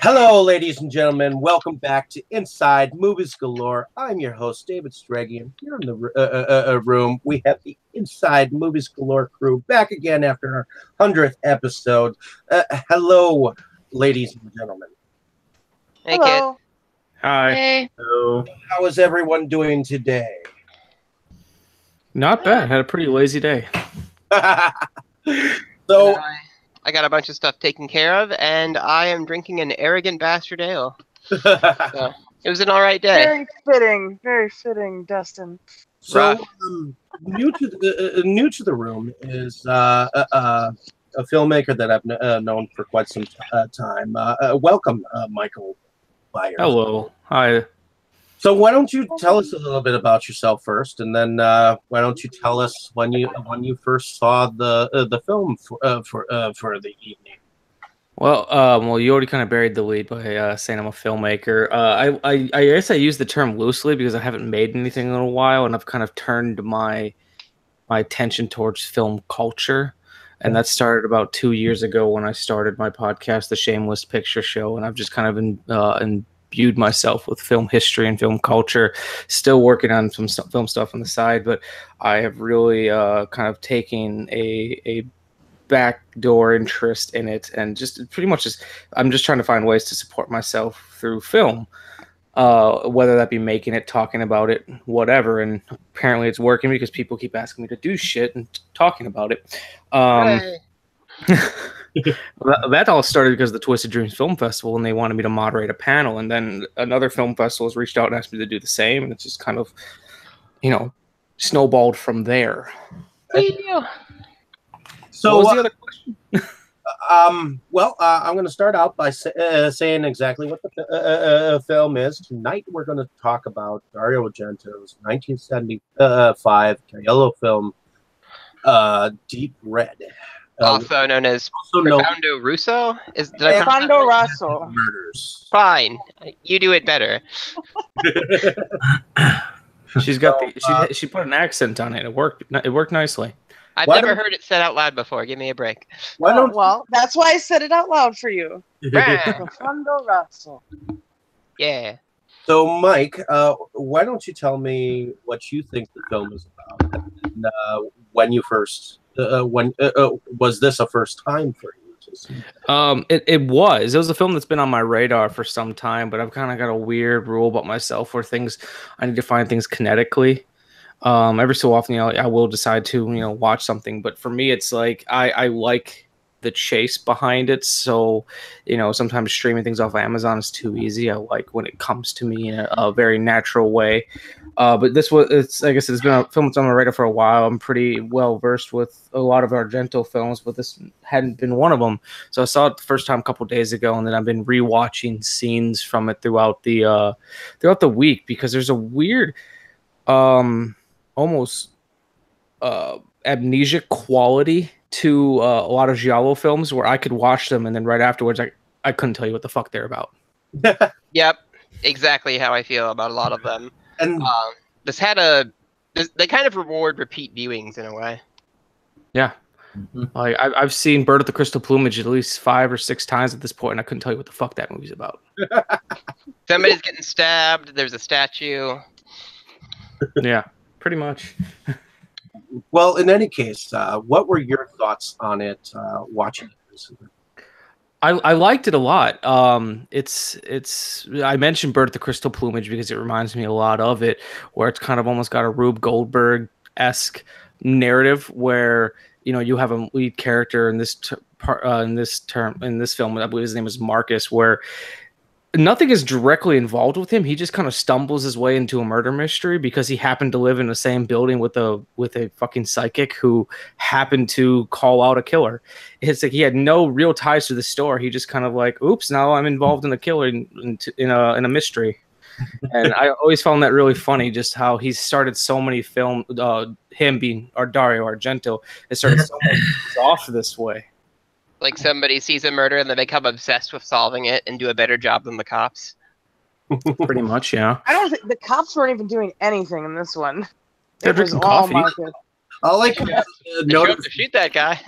Hello, ladies and gentlemen. Welcome back to Inside Movies Galore. I'm your host, David Stragian. Here in the room, we have the Inside Movies Galore crew back again after our 100th episode. Hello, ladies and gentlemen. Hey, kid. Hi. Hey. Hello. How is everyone doing today? Not bad. Had a pretty lazy day. So, I got a bunch of stuff taken care of, and I am drinking an Arrogant Bastard Ale. So, it was an alright day. Very fitting, Dustin. So new to the room is a filmmaker that I've known for quite some time. Welcome, Michael Byers. Hello. Hi. So why don't you tell us a little bit about yourself first, and then why don't you tell us when you first saw the film for the evening? Well, you already kind of buried the lead by saying I'm a filmmaker. I guess I use the term loosely because I haven't made anything in a while, and I've kind of turned my attention towards film culture. And that started about 2 years ago when I started my podcast, The Shameless Picture Show, and I've just kind of imbued myself with film history and film culture. Still working on some film stuff on the side, but I have really kind of taken a backdoor interest in it, and just pretty much I'm just trying to find ways to support myself through film, whether that be making it, talking about it, whatever. And apparently it's working because people keep asking me to do shit and talking about it. That all started because of the Twisted Dreams Film Festival, and they wanted me to moderate a panel, and then another film festival has reached out and asked me to do the same, and it's just kind of, snowballed from there. So what was the other question? I'm going to start out by saying exactly what the film is. Tonight we're going to talk about Dario Argento's 1975 yellow film, Deep Red. Also known as Profondo Russo? Profondo Rosso. Murders. Fine. You do it better. She's got she put an accent on it. It worked nicely. I've never heard it said out loud before. Give me a break. Well, that's why I said it out loud for you. Profondo Rosso. Yeah. So, Mike, why don't you tell me what you think the film is about? And, when you first, was this a first time for you to see? It was a film that's been on my radar for some time, but I've kind of got a weird rule about myself where I need to find things kinetically. Every so often, I will decide to, watch something. But for me, it's like I like the chase behind it. So, sometimes streaming things off Amazon is too easy. I like when it comes to me in a very natural way. But it's like I said, it's been a film that's on my radar for a while. I'm pretty well versed with a lot of Argento films, but this hadn't been one of them. So I saw it the first time a couple days ago, and then I've been rewatching scenes from it throughout the week, because there's a weird, almost amnesiac quality to a lot of giallo films where I could watch them and then right afterwards I couldn't tell you what the fuck they're about. Yep, exactly how I feel about a lot of them. And they kind of reward repeat viewings in a way. Yeah. Mm-hmm. Like I've seen Bird of the Crystal Plumage at least 5 or 6 times at this point, and I couldn't tell you what the fuck that movie's about. Somebody's getting stabbed. There's a statue. Yeah, pretty much. Well, in any case, what were your thoughts on it watching it recently? I liked it a lot. I mentioned Bird of the Crystal Plumage because it reminds me a lot of it, where it's kind of almost got a Rube Goldberg-esque narrative where you have a lead character in this film. I believe his name is Marcus, where nothing is directly involved with him. He just kind of stumbles his way into a murder mystery because he happened to live in the same building with a fucking psychic who happened to call out a killer. It's like he had no real ties to the store. He just kind of like, oops, now I'm involved in a killer in a mystery. And I always found that really funny, just how he started so many film, him being Dario Argento, it started so many things off this way. Like somebody sees a murder and they become obsessed with solving it and do a better job than the cops. Pretty much, yeah. I don't think the cops weren't even doing anything in this one. They're drinking coffee. All I could notice, Shoot that guy.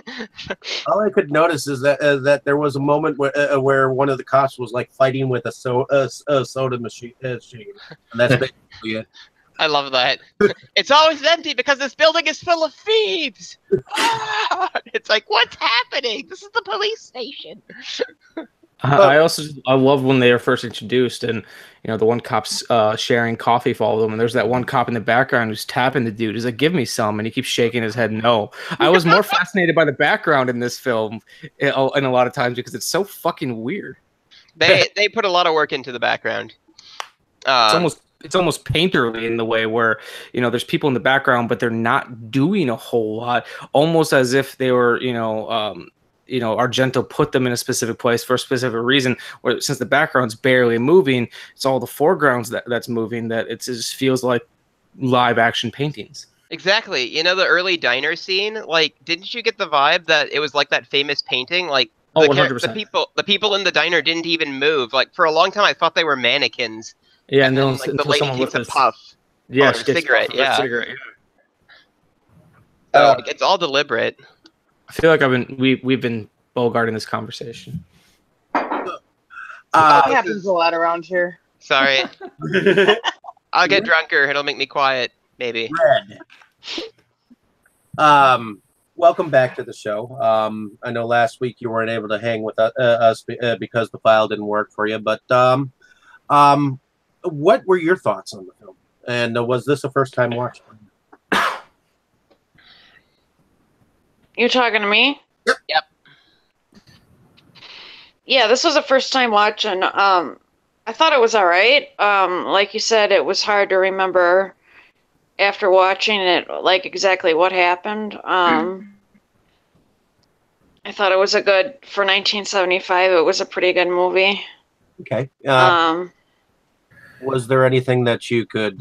all I could notice is that there was a moment where one of the cops was like fighting with a soda machine, and that's basically it. I love that. It's always empty because this building is full of thieves. It's like, what's happening? This is the police station. I love when they were first introduced, and the one cop's sharing coffee for all of them, and there's that one cop in the background who's tapping the dude. He's like, "Give me some," and he keeps shaking his head no. I was more fascinated by the background in this film, in a lot of times because it's so fucking weird. They put a lot of work into the background. It's almost painterly in the way where there's people in the background, but they're not doing a whole lot, almost as if they were Argento put them in a specific place for a specific reason, where since the background's barely moving, it's all the foregrounds that's moving, that it just feels like live action paintings. Exactly. The early diner scene, like, didn't you get the vibe that it was like that famous painting? Like, 100%. The people in the diner didn't even move. Like, for a long time, I thought they were mannequins. Yeah, and then like, the lady takes a puff. Yeah, a cigarette. Yeah. Like, it's all deliberate. I feel like we've been bogarting this conversation. That happens a lot around here. Sorry. I'll get drunker. It'll make me quiet, maybe. Red. Welcome back to the show. I know last week you weren't able to hang with us because the file didn't work for you, but what were your thoughts on the film? And was this a first time watch? You talking to me? Yep. Yeah, this was a first time watch, and I thought it was all right. Like you said, it was hard to remember after watching it, like exactly what happened. I thought it was for 1975. It was a pretty good movie. Okay. Was there anything that you could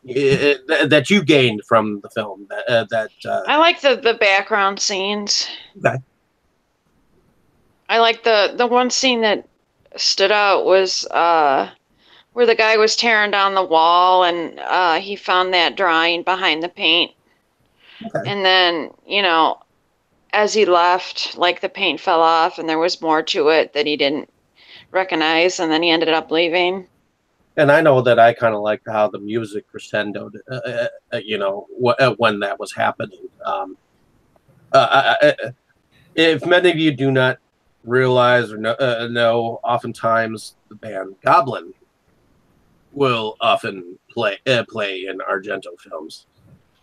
that you gained from the film I like the background scenes. Okay. I like the one scene that stood out was where the guy was tearing down the wall, and he found that drawing behind the paint. Okay. And then, as he left, like, the paint fell off and there was more to it that he didn't recognize, and then he ended up leaving. And I know that I kind of liked how the music crescendoed, when that was happening. If many of you do not realize or know, oftentimes the band Goblin will often play in Argento films,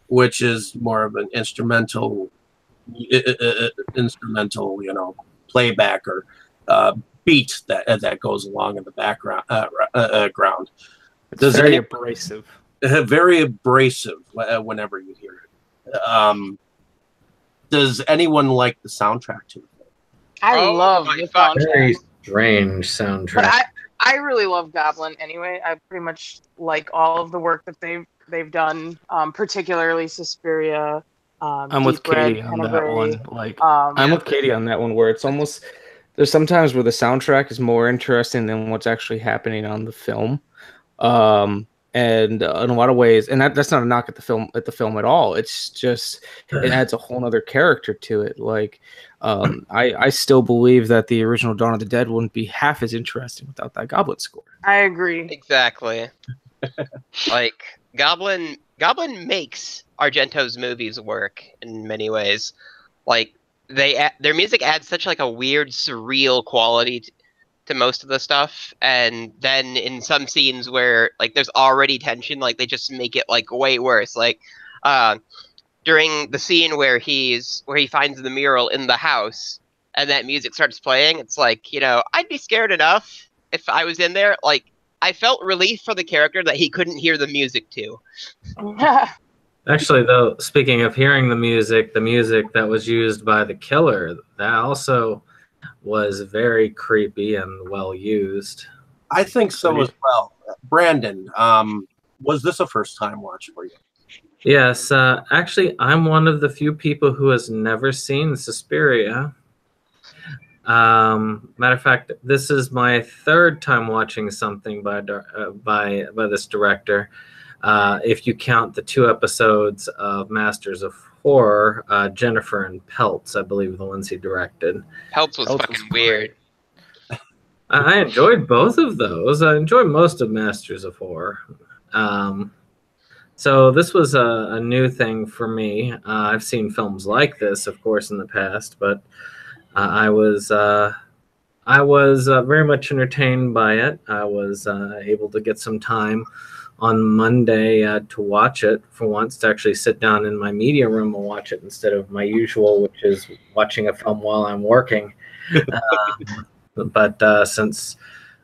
which is more of an instrumental, playback or beat that goes along in the background. Ground. Very abrasive. Very abrasive whenever you hear it. Does anyone like the soundtrack to it? I love the soundtrack. Very strange soundtrack. But I really love Goblin anyway. I pretty much like all of the work that they've done, particularly Suspiria. I'm with Katie on that one. I'm with Katie on that one, where it's almost, there's sometimes where the soundtrack is more interesting than what's actually happening on the film. And in a lot of ways, and that's not a knock at the film at all. It's just, it adds a whole other character to it. Like, I still believe that the original Dawn of the Dead wouldn't be half as interesting without that Goblin score. I agree. Exactly. Like, Goblin makes Argento's movies work in many ways. Like, their music adds such like a weird, surreal quality to most of the stuff, and then in some scenes where like there's already tension, like they just make it like way worse. Like during the scene where he finds the mural in the house and that music starts playing, it's like, I'd be scared enough if I was in there. Like, I felt relief for the character that he couldn't hear the music too. Actually, though, speaking of hearing the music that was used by the killer, that also was very creepy and well used. I think so as well. Brandon, was this a first time watch for you? Yes, actually, I'm one of the few people who has never seen Suspiria. Matter of fact, this is my third time watching something by this director. If you count the 2 episodes of Masters of horror, Jennifer and Pelts, I believe, the ones he directed. Pelts was Pelts fucking was weird. I enjoyed both of those. I enjoyed most of Masters of Horror. So this was a new thing for me. I've seen films like this, of course, in the past, but I was very much entertained by it. I was able to get some time on Monday to watch it for once, to actually sit down in my media room and watch it instead of my usual, which is watching a film while I'm working. But since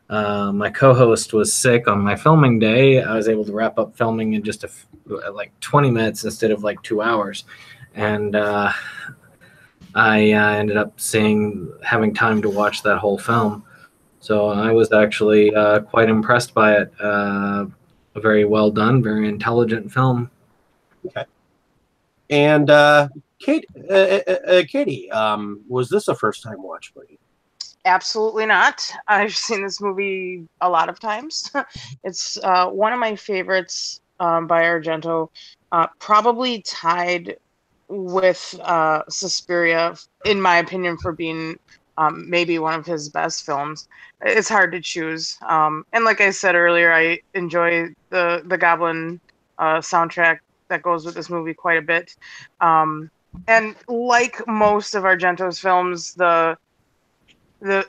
my co-host was sick on my filming day, I was able to wrap up filming in just like 20 minutes instead of like 2 hours. And I ended up having time to watch that whole film. So I was actually quite impressed by it. A very well done, very intelligent film. Okay. And Katie, was this a first time watch for you? Absolutely not. I've seen this movie a lot of times. It's one of my favorites by Argento, probably tied with Suspiria, in my opinion, for being maybe one of his best films. It's hard to choose. And like I said earlier, I enjoy the Goblin soundtrack that goes with this movie quite a bit. And like most of Argento's films, the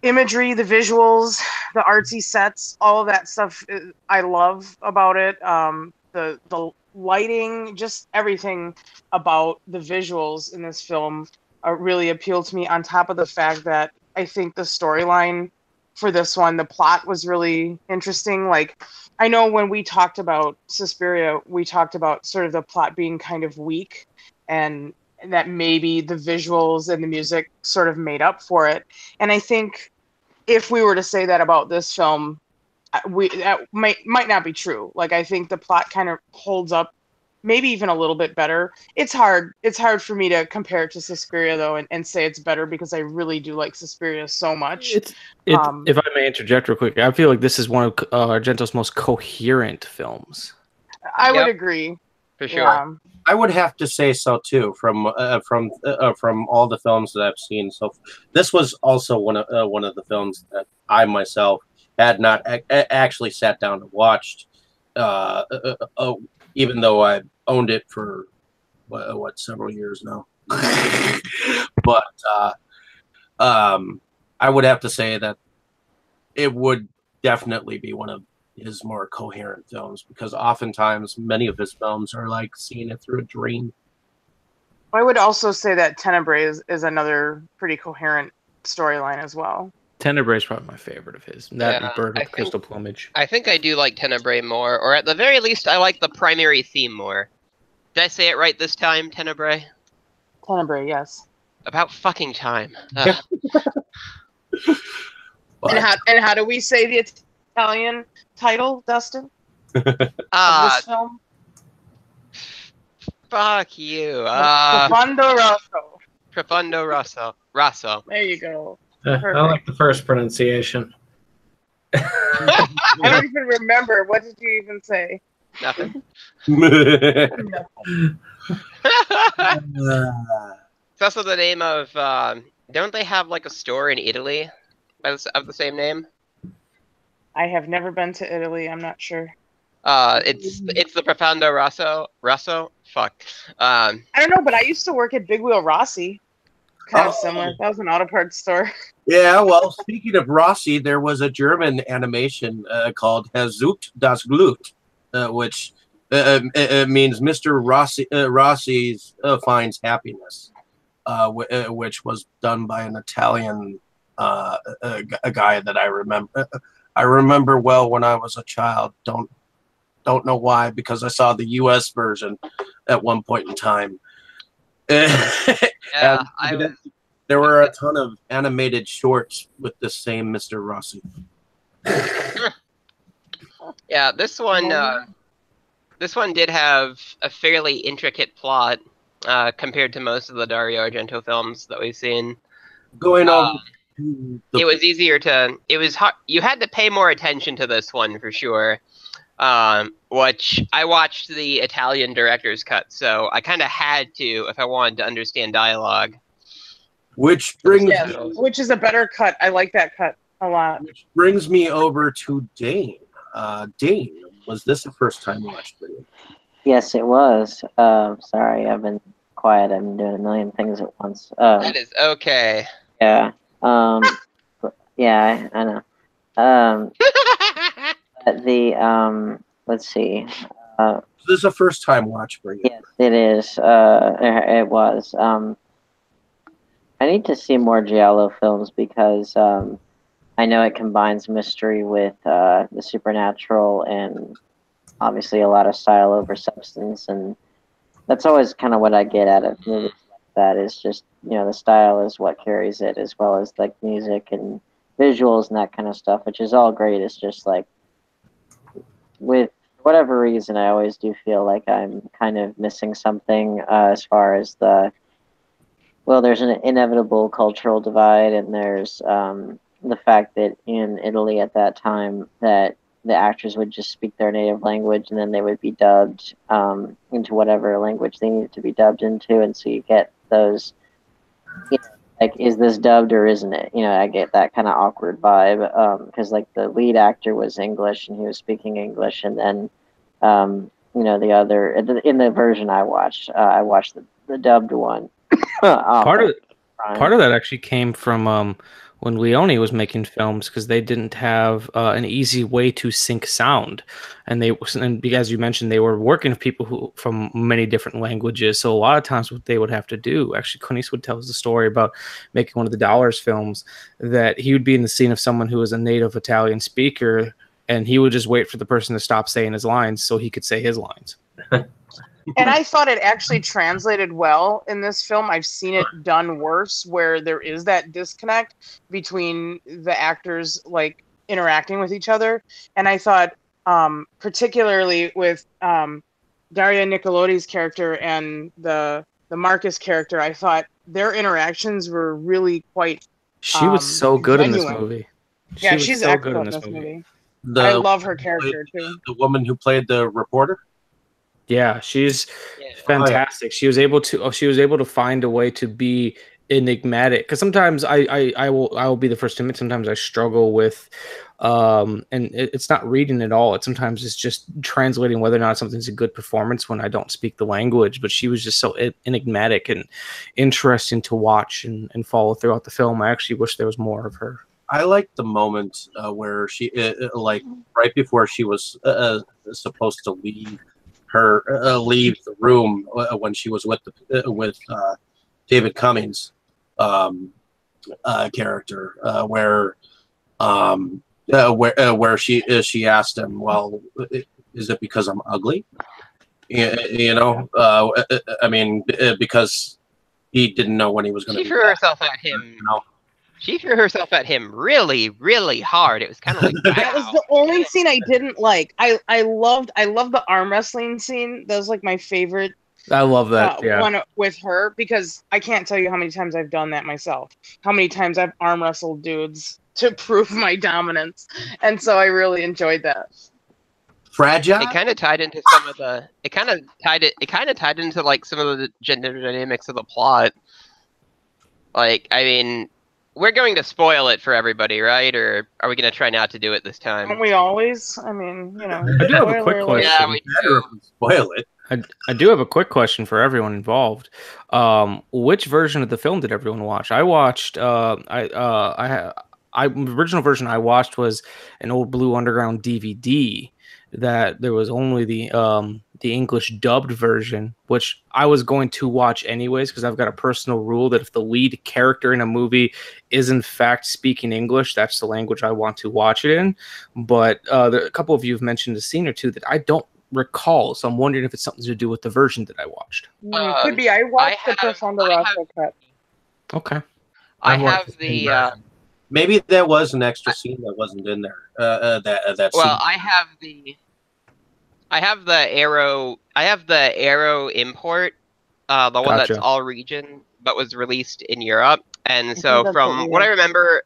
imagery, the visuals, the artsy sets, all of that stuff I love about it. The lighting, just everything about the visuals in this film really appealed to me, on top of the fact that I think the storyline for this one, the plot was really interesting. Like, I know when we talked about Suspiria, we talked about sort of the plot being kind of weak, and that maybe the visuals and the music sort of made up for it. And I think if we were to say that about this film, that might not be true. Like, I think the plot kind of holds up maybe even a little bit better. It's hard for me to compare it to Suspiria, though, and say it's better, because I really do like Suspiria so much. If I may interject real quick, I feel like this is one of Argento's most coherent films. I would agree. For sure. I would have to say so too. From all the films that I've seen, so this was also one of the films that I myself had not actually sat down and watched, even though I owned it for several years now. But I would have to say that it would definitely be one of his more coherent films, because oftentimes many of his films are like seeing it through a dream. I would also say that Tenebrae is another pretty coherent storyline as well. Tenebrae is probably my favorite of his. That and Bird with Crystal Plumage. I think I do like Tenebrae more, or at the very least, I like the primary theme more. Did I say it right this time, Tenebrae? Tenebrae, yes. About fucking time. But, and how do we say the Italian title, Dustin? Of this film? Fuck you. Profondo Rosso. Profondo Rosso. There you go. I like the first pronunciation. I don't even remember. What did you even say? Nothing. Nothing. It's also the name of, don't they have like a store in Italy of the same name? I have never been to Italy. I'm not sure. It's the Profondo Rosso? Fuck. I don't know, but I used to work at Big Wheel Rossi. Kind of similar. That was an auto parts store. Yeah, well, speaking of Rossi, there was a German animation called Herr Sucht das Glut, which means Mr. Rossi finds happiness, which was done by an Italian a guy that I remember. I remember well when I was a child. Don't know why, because I saw the U.S. version at one point in time. Yeah, there were a ton of animated shorts with the same Mr. Rossi. Yeah, this one did have a fairly intricate plot compared to most of the Dario Argento films that we've seen. Going on, it was easier to. It was hard. You had to pay more attention to this one for sure. which I watched the Italian director's cut, so I kind of had to if I wanted to understand dialogue. Which brings Yes, which is a better cut. I like that cut a lot. which brings me over to Dane. Dane, was this a first time watch for you? Yes, it was. Sorry, I've been quiet. I've been doing a million things at once. That is okay. Yeah. Yeah, I know. Let's see. This is a first time watch for you. Yes, it is. It was. I need to see more Giallo films because I know it combines mystery with the supernatural and obviously a lot of style over substance, and that's always kind of what I get out of movies like that. Is just the style is what carries it, as well as like music and visuals and that kind of stuff, which is all great. It's just like with whatever reason, I always do feel like I'm kind of missing something as far as there's an inevitable cultural divide, and there's the fact that in Italy at that time that the actors would just speak their native language and then they would be dubbed into whatever language they needed to be dubbed into, and so you get those, like, is this dubbed or isn't it? I get that kind of awkward vibe because like the lead actor was English and he was speaking English, and then the other in the version I watched the dubbed one. Part of that actually came from when Leone was making films, because they didn't have an easy way to sync sound, and as you mentioned, they were working with people who from many different languages. So a lot of times, what they would have to do, actually, Clint Eastwood tells the story about making one of the Dollars films, that he would be in the scene of someone who was a native Italian speaker, and he would just wait for the person to stop saying his lines so he could say his lines. And I thought it actually translated well in this film. I've seen it done worse, where there is that disconnect between the actors like interacting with each other. And I thought, particularly with Dario Nicolodi's character and the Marcus character, I thought their interactions were really quite. She was so good genuine. in this movie. Yeah, she's so excellent good in this movie. The, I love her character too. The woman who played the reporter. Yeah, she's fantastic. She was able to find a way to be enigmatic, because sometimes I will be the first to admit, sometimes I struggle with and it's not reading at all. Sometimes it's just translating whether or not something's a good performance when I don't speak the language. But she was just so enigmatic and interesting to watch and follow throughout the film. I actually wish there was more of her. I liked the moment where she like right before she was supposed to leave the room when she was with David Cummings' character, where she asked him, "Well, is it because I'm ugly?" I mean, because he didn't know when he was going to. She threw herself at him. She threw herself at him really, really hard. It was kind of like, wow. That was the only scene I didn't like. I loved the arm wrestling scene. That was like my favorite. I love that one with her, because I can't tell you how many times I've done that myself. How many times I've arm wrestled dudes to prove my dominance, and so I really enjoyed that. Fragile. It kind of tied into some of the. It kind of tied into like some of the gender dynamics of the plot. Like, I mean, we're going to spoil it for everybody, right? Or are we going to try not to do it this time? Don't we always? I mean, I do have a quick question. Yeah, we do. Spoil it. I do have a quick question for everyone involved. Which version of the film did everyone watch? I watched. The original version I watched was an old Blue Underground DVD. That there was only the English dubbed version, which I was going to watch anyways, because I've got a personal rule that if the lead character in a movie is in fact speaking English, that's the language I want to watch it in. But a couple of you have mentioned a scene or two that I don't recall, so I'm wondering if it's something to do with the version that I watched. Could be. I watched the Profondo Rosso cut. Okay. I have the. Maybe that was an extra scene that wasn't in there. That well, scene. I have the Arrow import, the one that's all region, but was released in Europe. And so from what I remember,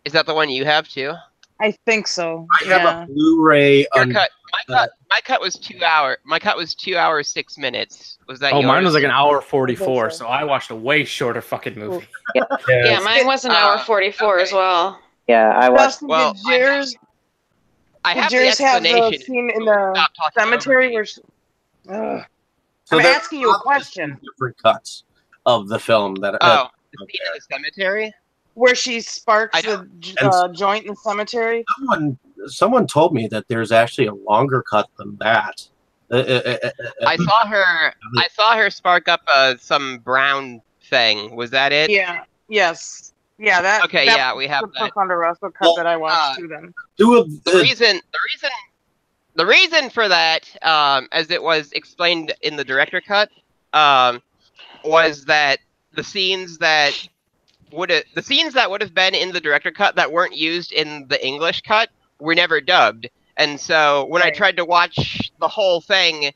is that the one you have too? I think so. I have a Blu-ray. Your cut. My cut was 2 hour. My cut was 2 hours 6 minutes. Was that Oh, yours? mine was like an hour 44, so. so I watched a way shorter fucking movie. Yeah, mine was an hour 44 as okay. well. Yeah, I watched. Dustin, Well, did yours I have the have the explanation. scene in the Stop talking over cemetery me. where? So I'm there asking you a are question. different cuts of the film that. Oh, the scene in the cemetery. Where she sparks I the don't- joint in the cemetery? Someone told me that there's actually a longer cut than that. I saw her spark up some brown thing. Was that it? Yeah. Yes. Yeah. That. Okay, that yeah, we have was that. the Thunder Russell cut Well, that I watched too. Then. Two of The reason for that, as it was explained in the director cut, was that the scenes that would have been in the director cut that weren't used in the English cut were never dubbed. And so when I tried to watch the whole thing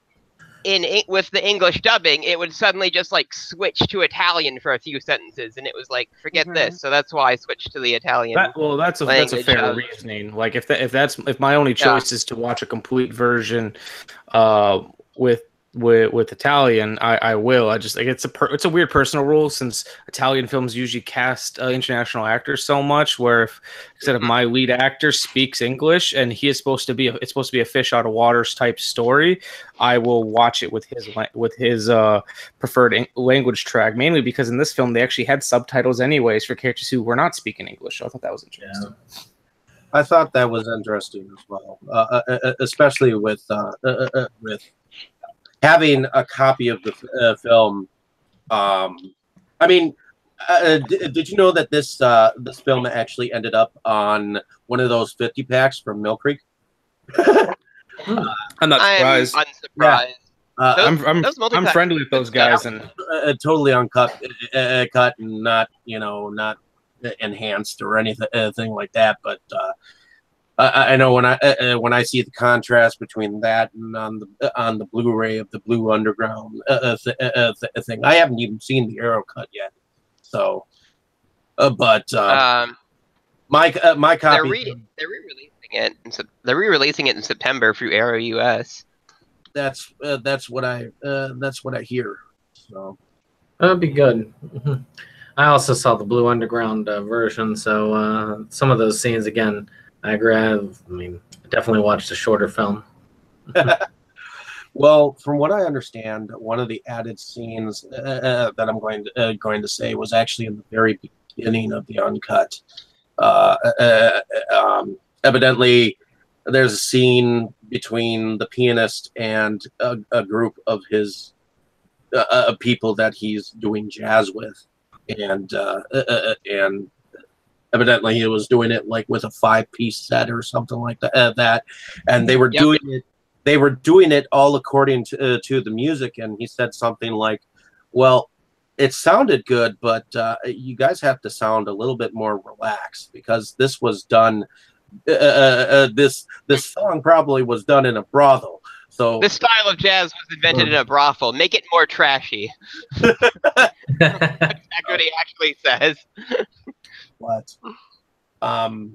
with the English dubbing, it would suddenly just like switch to Italian for a few sentences, and it was like, forget this. So that's why I switched to the Italian. That's a language fair of- reasoning. Like if my only choice is to watch a complete version, with Italian, I will. I just like it's a weird personal rule since Italian films usually cast international actors so much. Where if instead of my lead actor speaks English and he is supposed to be it's supposed to be a fish out of waters type story, I will watch it with his preferred language track. Mainly because in this film they actually had subtitles anyways for characters who were not speaking English. So I thought that was interesting. Yeah. I thought that was interesting as well, especially with having a copy of the film. I mean, did you know that this film actually ended up on one of those 50 packs from Mill Creek? I'm not surprised. I'm unsurprised. I'm friendly with those guys, and totally uncut, cut and not enhanced or anything like that. But I know when I see the contrast between that and on the Blu-ray of the Blue Underground thing, I haven't even seen the Arrow cut yet. So, my copy. They're re-releasing it. They're re-releasing it in September through Arrow US. That's what I hear. So that'd be good. I also saw the Blue Underground version, so some of those scenes again. I agree. I definitely watched a shorter film. Well, from what I understand, one of the added scenes that I'm going to say was actually in the very beginning of the uncut. Evidently, there's a scene between the pianist and a group of his people that he's doing jazz with, and evidently he was doing it like with a 5-piece set or something like that, and they were doing it. They were doing it all according to the music, and he said something like, "Well, it sounded good, but you guys have to sound a little bit more relaxed because this was done. This song probably was done in a brothel. So this style of jazz was invented in a brothel. Make it more trashy." That's what he actually says. What?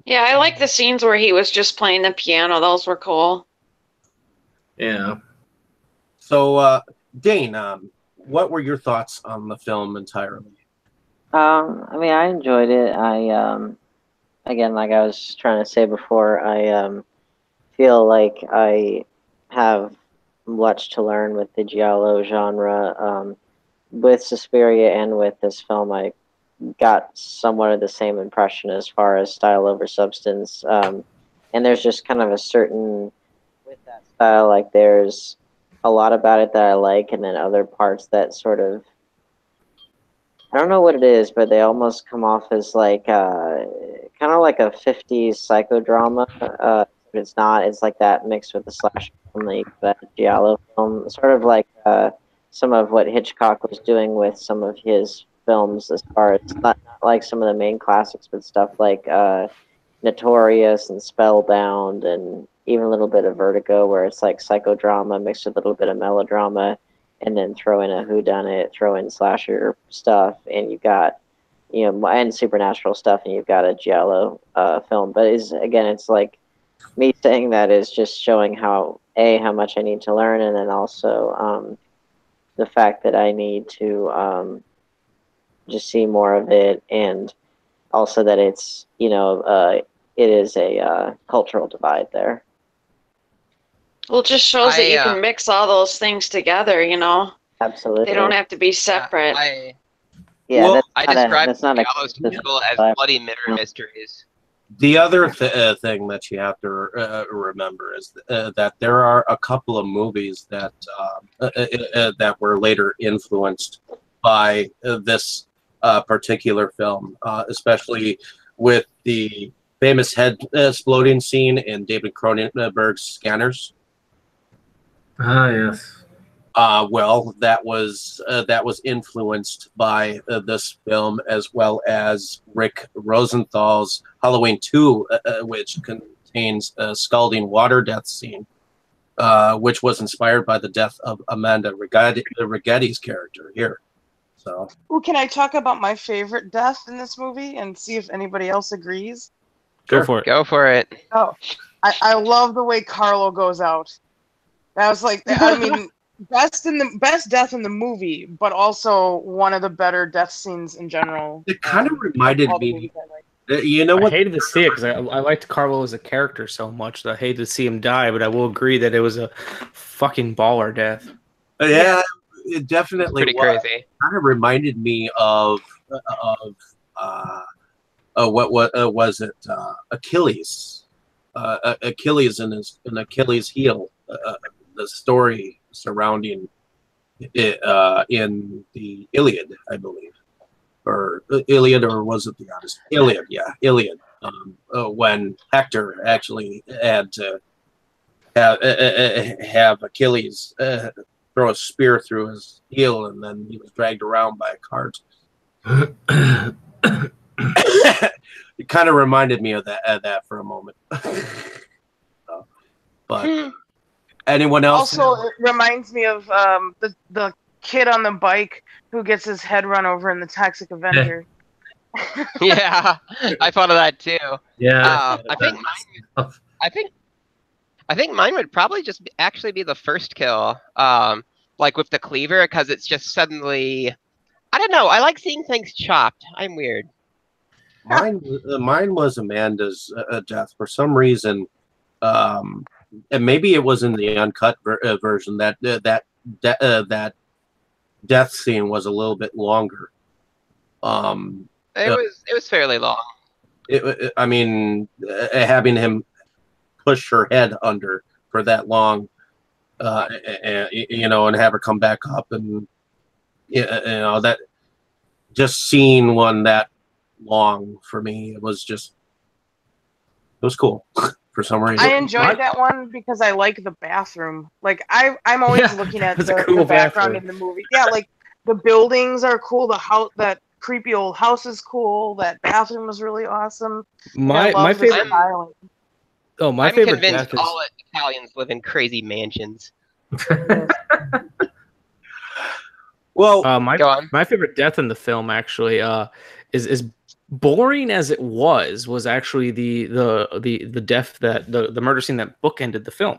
Yeah, I like the scenes where he was just playing the piano. Those were cool. Yeah. So, Dane, what were your thoughts on the film entirely? I enjoyed it. Again, like I was trying to say before, I feel like I have much to learn with the giallo genre. With Suspiria and with this film, I got somewhat of the same impression as far as style over substance. And there's just kind of a certain, with that style, like there's a lot about it that I like, and then other parts that sort of, I don't know what it is, but they almost come off as like kind of like a 50s psychodrama. But it's not. It's like that mixed with the slasher film, like that giallo film, sort of like some of what Hitchcock was doing with some of his films, as far as not like some of the main classics, but stuff like Notorious and Spellbound, and even a little bit of Vertigo, where it's like psychodrama mixed with a little bit of melodrama, and then throw in a whodunit, throw in slasher stuff, and you got and supernatural stuff, and you've got a giallo film. But it's like me saying that is just showing how much I need to learn, and then also the fact that I need to just see more of it, and also that it's it is a cultural divide there. Well, it just shows that you can mix all those things together, Absolutely. They don't have to be separate. I describe Gallo's people as Bloody Mirror mysteries. The other thing that you have to remember is that there are a couple of movies that that were later influenced by this particular film, especially with the famous head exploding scene in David Cronenberg's Scanners. Ah, yes. Well, that was influenced by this film, as well as Rick Rosenthal's Halloween 2, which contains a scalding water death scene, which was inspired by the death of Amanda Righetti's character here. So, Ooh, can I talk about my favorite death in this movie and see if anybody else agrees? Go for it. Go for it. Oh, I love the way Carlo goes out. That was like, I mean, best death in the movie, but also one of the better death scenes in general. It kind of reminded me. You know what? I hated to see it because I liked Carlo as a character so much that I hated to see him die. But I will agree that it was a fucking baller death. Yeah, it definitely pretty crazy. Kind of reminded me of what was it? Achilles. Achilles and Achilles' heel. The story surrounding it in the Iliad, I believe, or Iliad, or was it the Odyssey? Iliad, yeah, Iliad. When Hector actually had to have Achilles throw a spear through his heel, and then he was dragged around by a cart. It kind of reminded me of that for a moment. But anyone else? Also, it reminds me of the kid on the bike who gets his head run over in the Toxic Avenger. Yeah, I thought of that too. Yeah, I think mine would probably just actually be the first kill, like with the cleaver, because it's just suddenly, I don't know. I like seeing things chopped. I'm weird. Mine was Amanda's death for some reason. And maybe it was in the uncut version that death scene was a little bit longer. It was fairly long. I mean, having him push her head under for that long, and have her come back up, and that just seeing one that long for me, it was cool. For some reason, I enjoyed that one because I like the bathroom. Like I'm always looking at the background in the movie. Yeah, like the buildings are cool. The house, that creepy old house is cool. That bathroom was really awesome. My favorite. I'm convinced all Italians live in crazy mansions. Well, my favorite death in the film actually is boring as it was actually the death that the murder scene that bookended the film,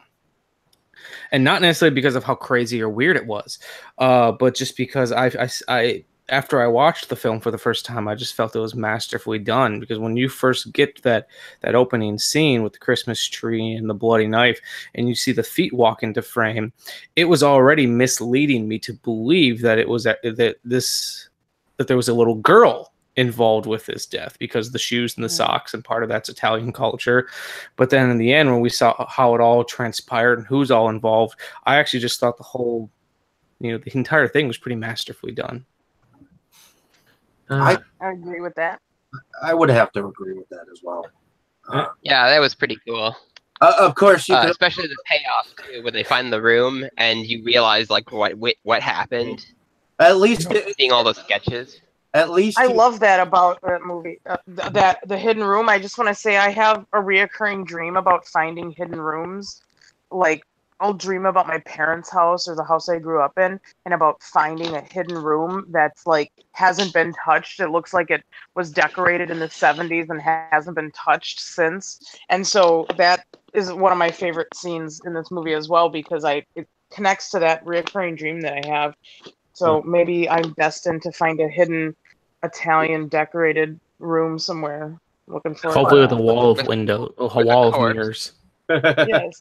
and not necessarily because of how crazy or weird it was, but just because I after I watched the film for the first time, I just felt it was masterfully done. Because when you first get that opening scene with the Christmas tree and the bloody knife, and you see the feet walk into frame, it was already misleading me to believe that it was that there was a little girl involved with this death, because the shoes and the socks, and part of that's Italian culture. But then in the end, when we saw how it all transpired and who's all involved, I actually just thought the entire thing was pretty masterfully done. I agree with that. I would have to agree with that as well. Yeah, that was pretty cool. Of course, especially the payoff too, when they find the room and you realize like what happened. At least seeing all those sketches. At least I love that about that movie. That the hidden room. I just want to say I have a reoccurring dream about finding hidden rooms, like I'll dream about my parents' house or the house I grew up in, and about finding a hidden room that's like hasn't been touched. It looks like it was decorated in the 70s and hasn't been touched since. And so that is one of my favorite scenes in this movie as well, because it connects to that recurring dream that I have. So maybe I'm destined to find a hidden Italian decorated room somewhere. Looking forward Hopefully to with a that. wall of window, a With a wall of corpse. mirrors. Yes.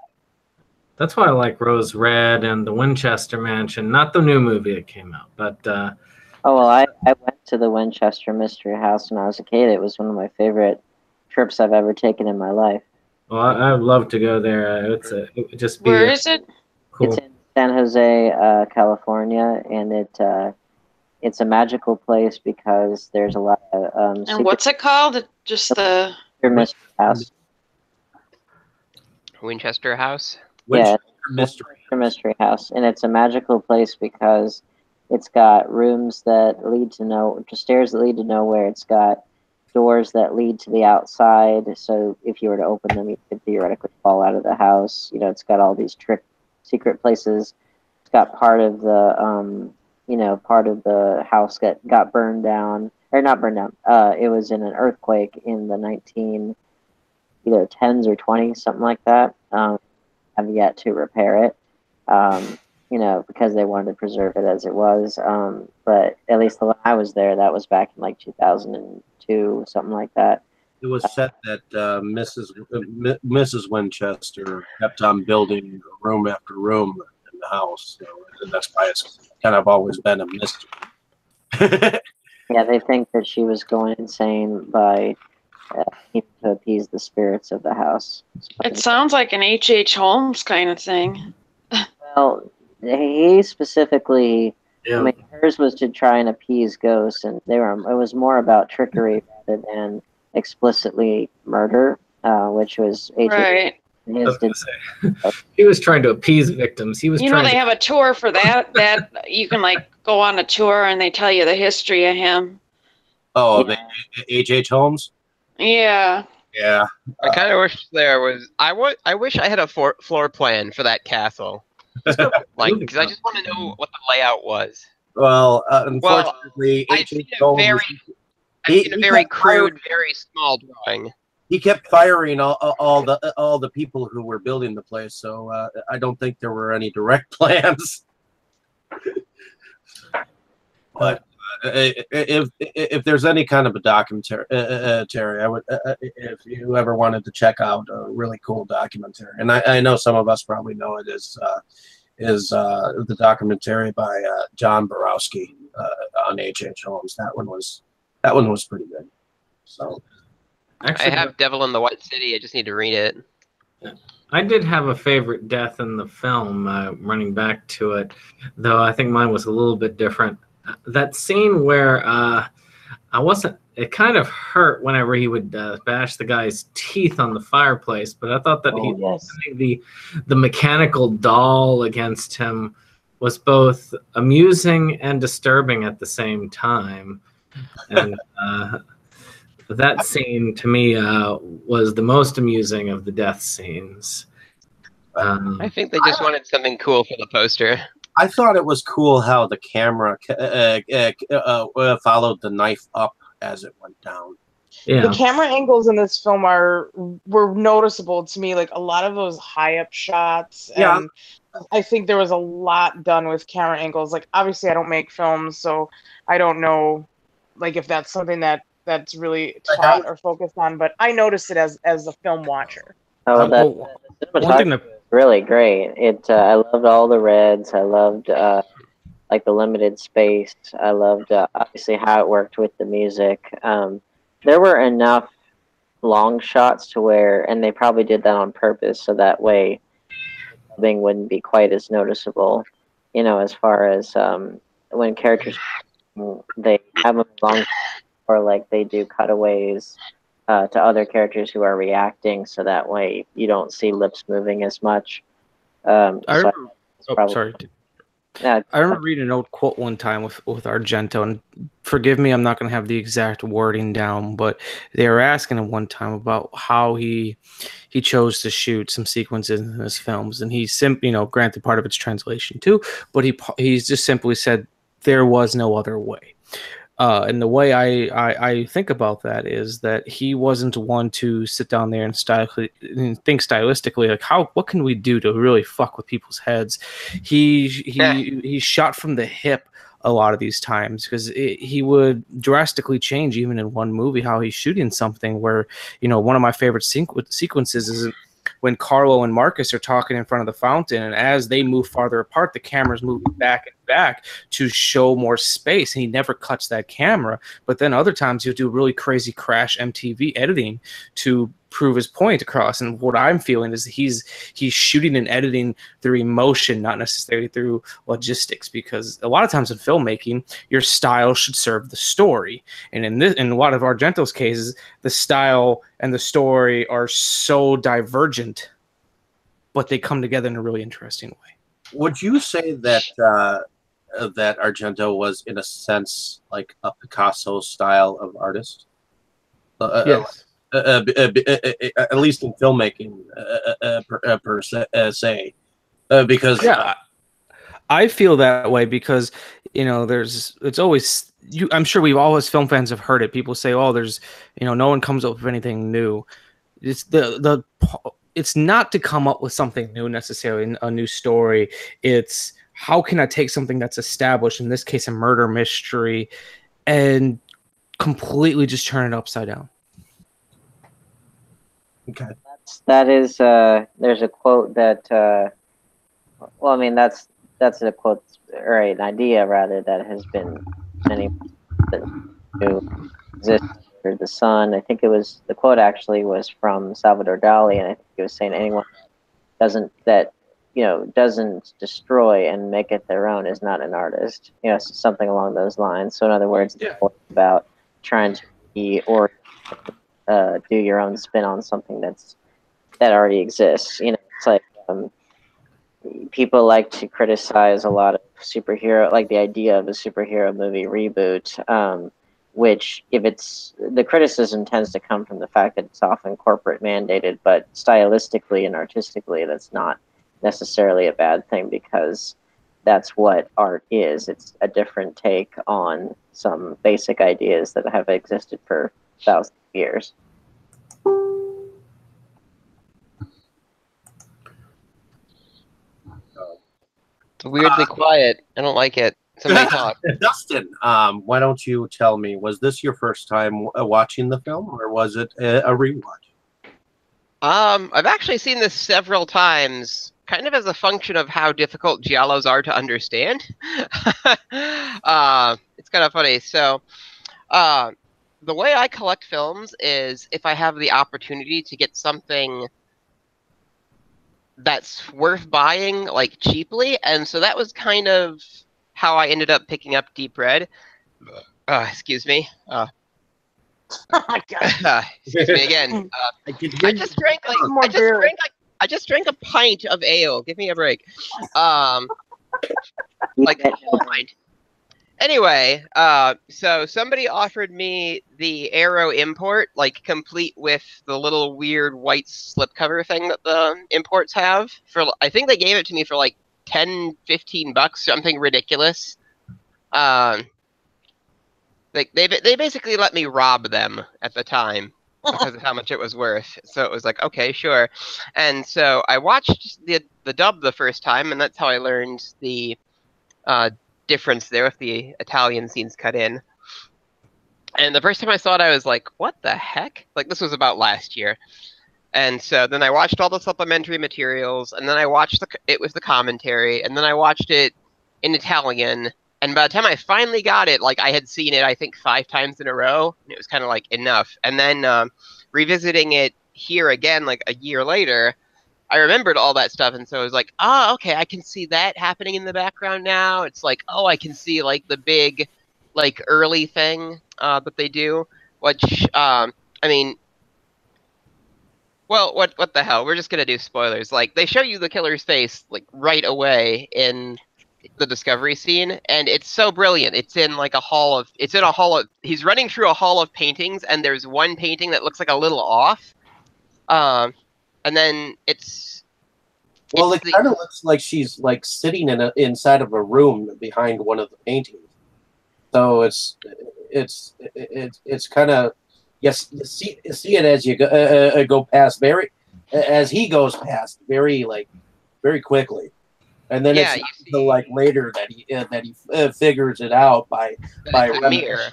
That's why I like Rose Red and the Winchester Mansion, not the new movie that came out, but Oh well, I went to the Winchester Mystery House when I was a kid. It was one of my favorite trips I've ever taken in my life. well, I'd love to go there. It would just be Where is it? cool. It's in San Jose, California, and it's a magical place because there's a lot of And what's it called? Just the. secret mystery house. Winchester House. Yeah, Mystery. mystery house, and it's a magical place because it's got rooms that lead to stairs that lead to nowhere. It's got doors that lead to the outside, so if you were to open them, you could theoretically fall out of the house. You know, it's got all these secret places. It's got part of the part of the house that got burned down, or not burned down. It was in an earthquake in the either 10s or 20s, something like that. Have yet to repair it, because they wanted to preserve it as it was. But at least the one I was there, that was back in like 2002, something like that. It was said that Mrs. Winchester kept on building room after room in the house. So that's why it's kind of always been a mystery. Yeah, they think that she was going insane by needing to appease the spirits of the house. It sounds like an H.H. Holmes kind of thing. Well, he specifically, Yeah. I mean, hers was to try and appease ghosts, and it was more about trickery rather than explicitly murder, which was H.H. Right. His did. He was trying to appease victims. He was You know, trying they to. have a tour for that. That you can like go on a tour and they tell you the history of him. Oh, Yeah. H.H. Holmes? Yeah. Yeah. I kind of wish there was. I wish I had a floor plan for that castle. Like, because I just want to know what the layout was. Well, unfortunately, I've H.H. seen a Holmes. very crude, very small drawing. He kept firing all the people who were building the place, so I don't think there were any direct plans. But if there's any kind of a documentary, I would, if you ever wanted to check out a really cool documentary, and I know some of us probably know it is the documentary by John Borowski on H.H. Holmes. That one was pretty good. So. Actually, I have Devil in the White City. I just need to read it. I did have a favorite death in the film, running back to it, though I think mine was a little bit different. That scene where it kind of hurt whenever he would bash the guy's teeth on the fireplace, but I thought that the mechanical doll against him was both amusing and disturbing at the same time. And that scene to me was the most amusing of the death scenes. I think they just wanted something cool for the poster. I thought it was cool how the camera followed the knife up as it went down. Yeah. The camera angles in this film were noticeable to me. Like a lot of those high up shots. Yeah. And I think there was a lot done with camera angles. Like obviously I don't make films, so I don't know like if that's something that's really taught or focused on, but I noticed it as a film watcher. Oh, the one thing that really great. I loved all the reds. I loved like the limited space. I loved obviously how it worked with the music. There were enough long shots to where, and they probably did that on purpose, so that way thing wouldn't be quite as noticeable. You know, as far as when characters they have them long, or like they do cutaways to other characters who are reacting, so that way you don't see lips moving as much. sorry. Yeah, I remember reading an old quote one time with Argento, and forgive me, I'm not going to have the exact wording down, but they were asking him one time about how he chose to shoot some sequences in his films, and granted part of it's translation too, but he's just simply said there was no other way. And the way I think about that is that he wasn't one to sit down there and think stylistically like what can we do to really fuck with people's heads. He shot from the hip a lot of these times because he would drastically change even in one movie how he's shooting something. Where one of my favorite sequences is when Carlo and Marcus are talking in front of the fountain, and as they move farther apart, the camera's moving back and back to show more space, and he never cuts that camera. But then other times he'll do really crazy crash MTV editing to prove his point across. And what I'm feeling is he's shooting and editing through emotion, not necessarily through logistics, because a lot of times in filmmaking, your style should serve the story. And in a lot of Argento's cases, the style and the story are so divergent, but they come together in a really interesting way. Would you say that that Argento was, in a sense, like a Picasso style of artist? Yes. At least in filmmaking, per se, because Yeah, I feel that way because it's always I'm sure we've all as film fans have heard it. People say, "Oh, there's no one comes up with anything new." It's it's not to come up with something new necessarily, a new story. It's how can I take something that's established, in this case a murder mystery, and completely just turn it upside down. Okay. that is there's a quote that well, I mean that's a quote or an idea rather that has been many to exist under the sun. I think the quote actually was from Salvador Dali, and I think he was saying anyone doesn't destroy and make it their own is not an artist. Something along those lines. So in other words, Yeah. it's about trying to be or do your own spin on something that already exists. It's like people like to criticize a lot of superhero, like the idea of a superhero movie reboot, which the criticism tends to come from the fact that it's often corporate mandated, but stylistically and artistically, that's not necessarily a bad thing because that's what art is. It's a different take on some basic ideas that have existed for thousands of years. It's weirdly quiet. I don't like it. Somebody talk. Dustin, why don't you tell me, was this your first time watching the film, or was it a rewatch? I've actually seen this several times, kind of as a function of how difficult giallos are to understand. It's kind of funny. So, the way I collect films is if I have the opportunity to get something that's worth buying, like, cheaply, and so that was kind of how I ended up picking up Deep Red. Excuse me. Oh my god! Excuse me again. I just drank a pint of ale. Give me a break. Like a whole pint. Anyway, so somebody offered me the Aero import, like complete with the little weird white slipcover thing that the imports have. I think they gave it to me for like $10-15, something ridiculous. Like they basically let me rob them at the time because of how much it was worth. So it was like, okay, sure. And so I watched the dub the first time, and that's how I learned the difference there with the Italian scenes cut in. And the first time I saw it, I was like, what the heck? Like, this was about last year. And so then I watched all the supplementary materials, and then I watched it with the commentary, and then I watched it in Italian. And by the time I finally got it, like, I had seen it, I think, 5 times in a row, and it was kind of like, enough. And then revisiting it here again, like, a year later, I remembered all that stuff, and so I was like, oh, okay, I can see that happening in the background now. It's like, oh, I can see, like, the big, like, early thing that they do, which, I mean, well, what the hell? We're just gonna do spoilers. Like, they show you the killer's face, like, right away in the discovery scene, and it's so brilliant. It's in like a hall of. He's running through a hall of paintings, and there's one painting that looks like a little off. And then it's. Well, it kind of looks like she's like sitting inside of a room behind one of the paintings. So it's kind of, yes, you see it as you go past as he goes past very quickly, and then Yeah, it's like later that he figures it out by a mirror.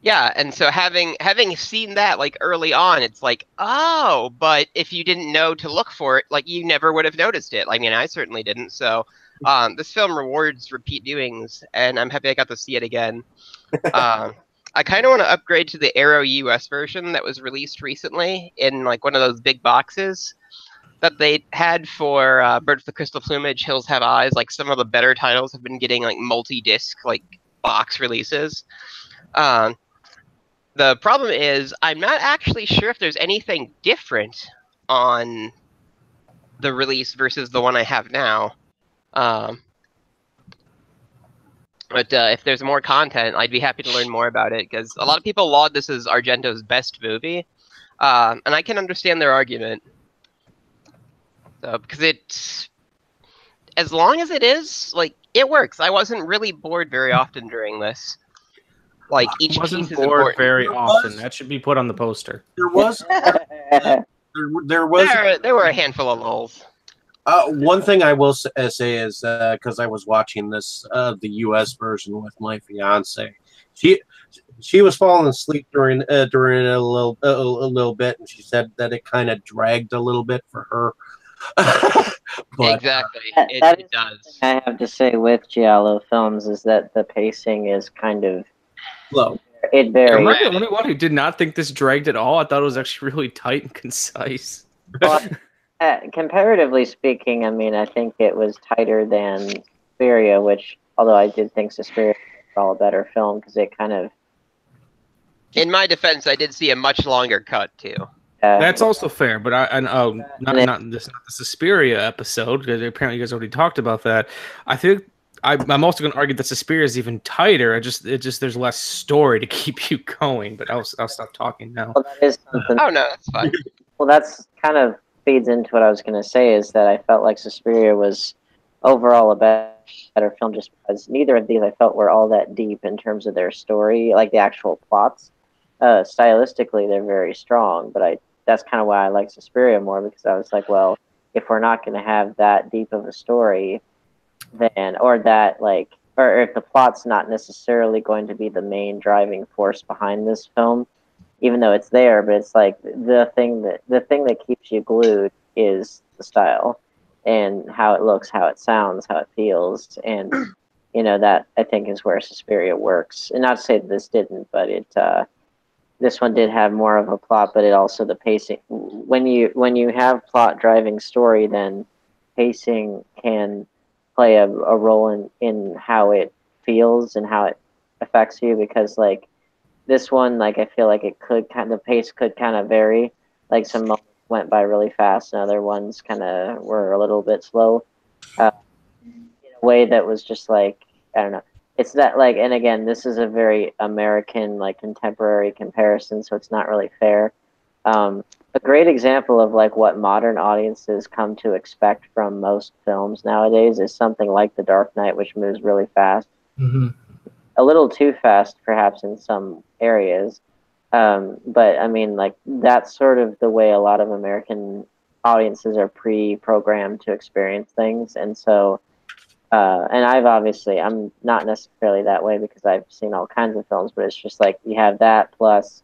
Yeah, and so having seen that like early on, it's like, oh, but if you didn't know to look for it, like you never would have noticed it. I mean, I certainly didn't. So this film rewards repeat viewings, and I'm happy I got to see it again. I kind of want to upgrade to the Arrow US version that was released recently in like one of those big boxes that they had for Birds of the Crystal Plumage, Hills Have Eyes. Like some of the better titles have been getting like multi-disc like box releases. The problem is I'm not actually sure if there's anything different on the release versus the one I have now. But if there's more content, I'd be happy to learn more about it, because a lot of people laud this as Argento's best movie, and I can understand their argument. Because it's, as long as it is, like, it works. I wasn't really bored very often during this. Like, each piece is important. Very often. That should be put on the poster. There was there were a handful of lulls. One thing I will say is because I was watching this the U.S. version with my fiance, she was falling asleep during a little bit, and she said that it kind of dragged a little bit for her. But, exactly, it does. I have to say with Giallo films is that the pacing is kind of slow. It varies. Am I the only one who did not think this dragged at all? I thought it was actually really tight and concise. Well, comparatively speaking, I mean, I think it was tighter than Suspiria, which, although I did think Suspiria was all a better film because it kind of. In my defense, I did see a much longer cut too. That's also fair, but not the Suspiria episode, because apparently you guys already talked about that. I think I'm also going to argue that Suspiria is even tighter. There's less story to keep you going. But I'll stop talking now. Well, that is something. Oh no, that's fine. Well, that's kind of feeds into what I was going to say, is that I felt like Suspiria was overall a better film, just because neither of these I felt were all that deep in terms of their story, like the actual plots. Stylistically, they're very strong, but that's kind of why I like Suspiria more, because I was like, well, if we're not going to have that deep of a story, then, or if the plot's not necessarily going to be the main driving force behind this film, even though it's there, but it's like the thing that keeps you glued is the style and how it looks, how it sounds, how it feels, and that I think is where Suspiria works. And not to say that this didn't, but this one did have more of a plot, but it also, the pacing. When you have plot driving story, then pacing can play a role in how it feels and how it affects you, because like this one, like I feel like the pace could kind of vary. Like some moments went by really fast, and other ones kind of were a little bit slow. In a way that was just like, I don't know. It's that, like, and again, this is a very American, like, contemporary comparison, so it's not really fair. A great example of like what modern audiences come to expect from most films nowadays is something like The Dark Knight, which moves really fast. Mm-hmm. A little too fast, perhaps, in some areas. But I mean, like, that's sort of the way a lot of American audiences are pre-programmed to experience things. And so, and I'm not necessarily that way because I've seen all kinds of films, but it's just like you have that plus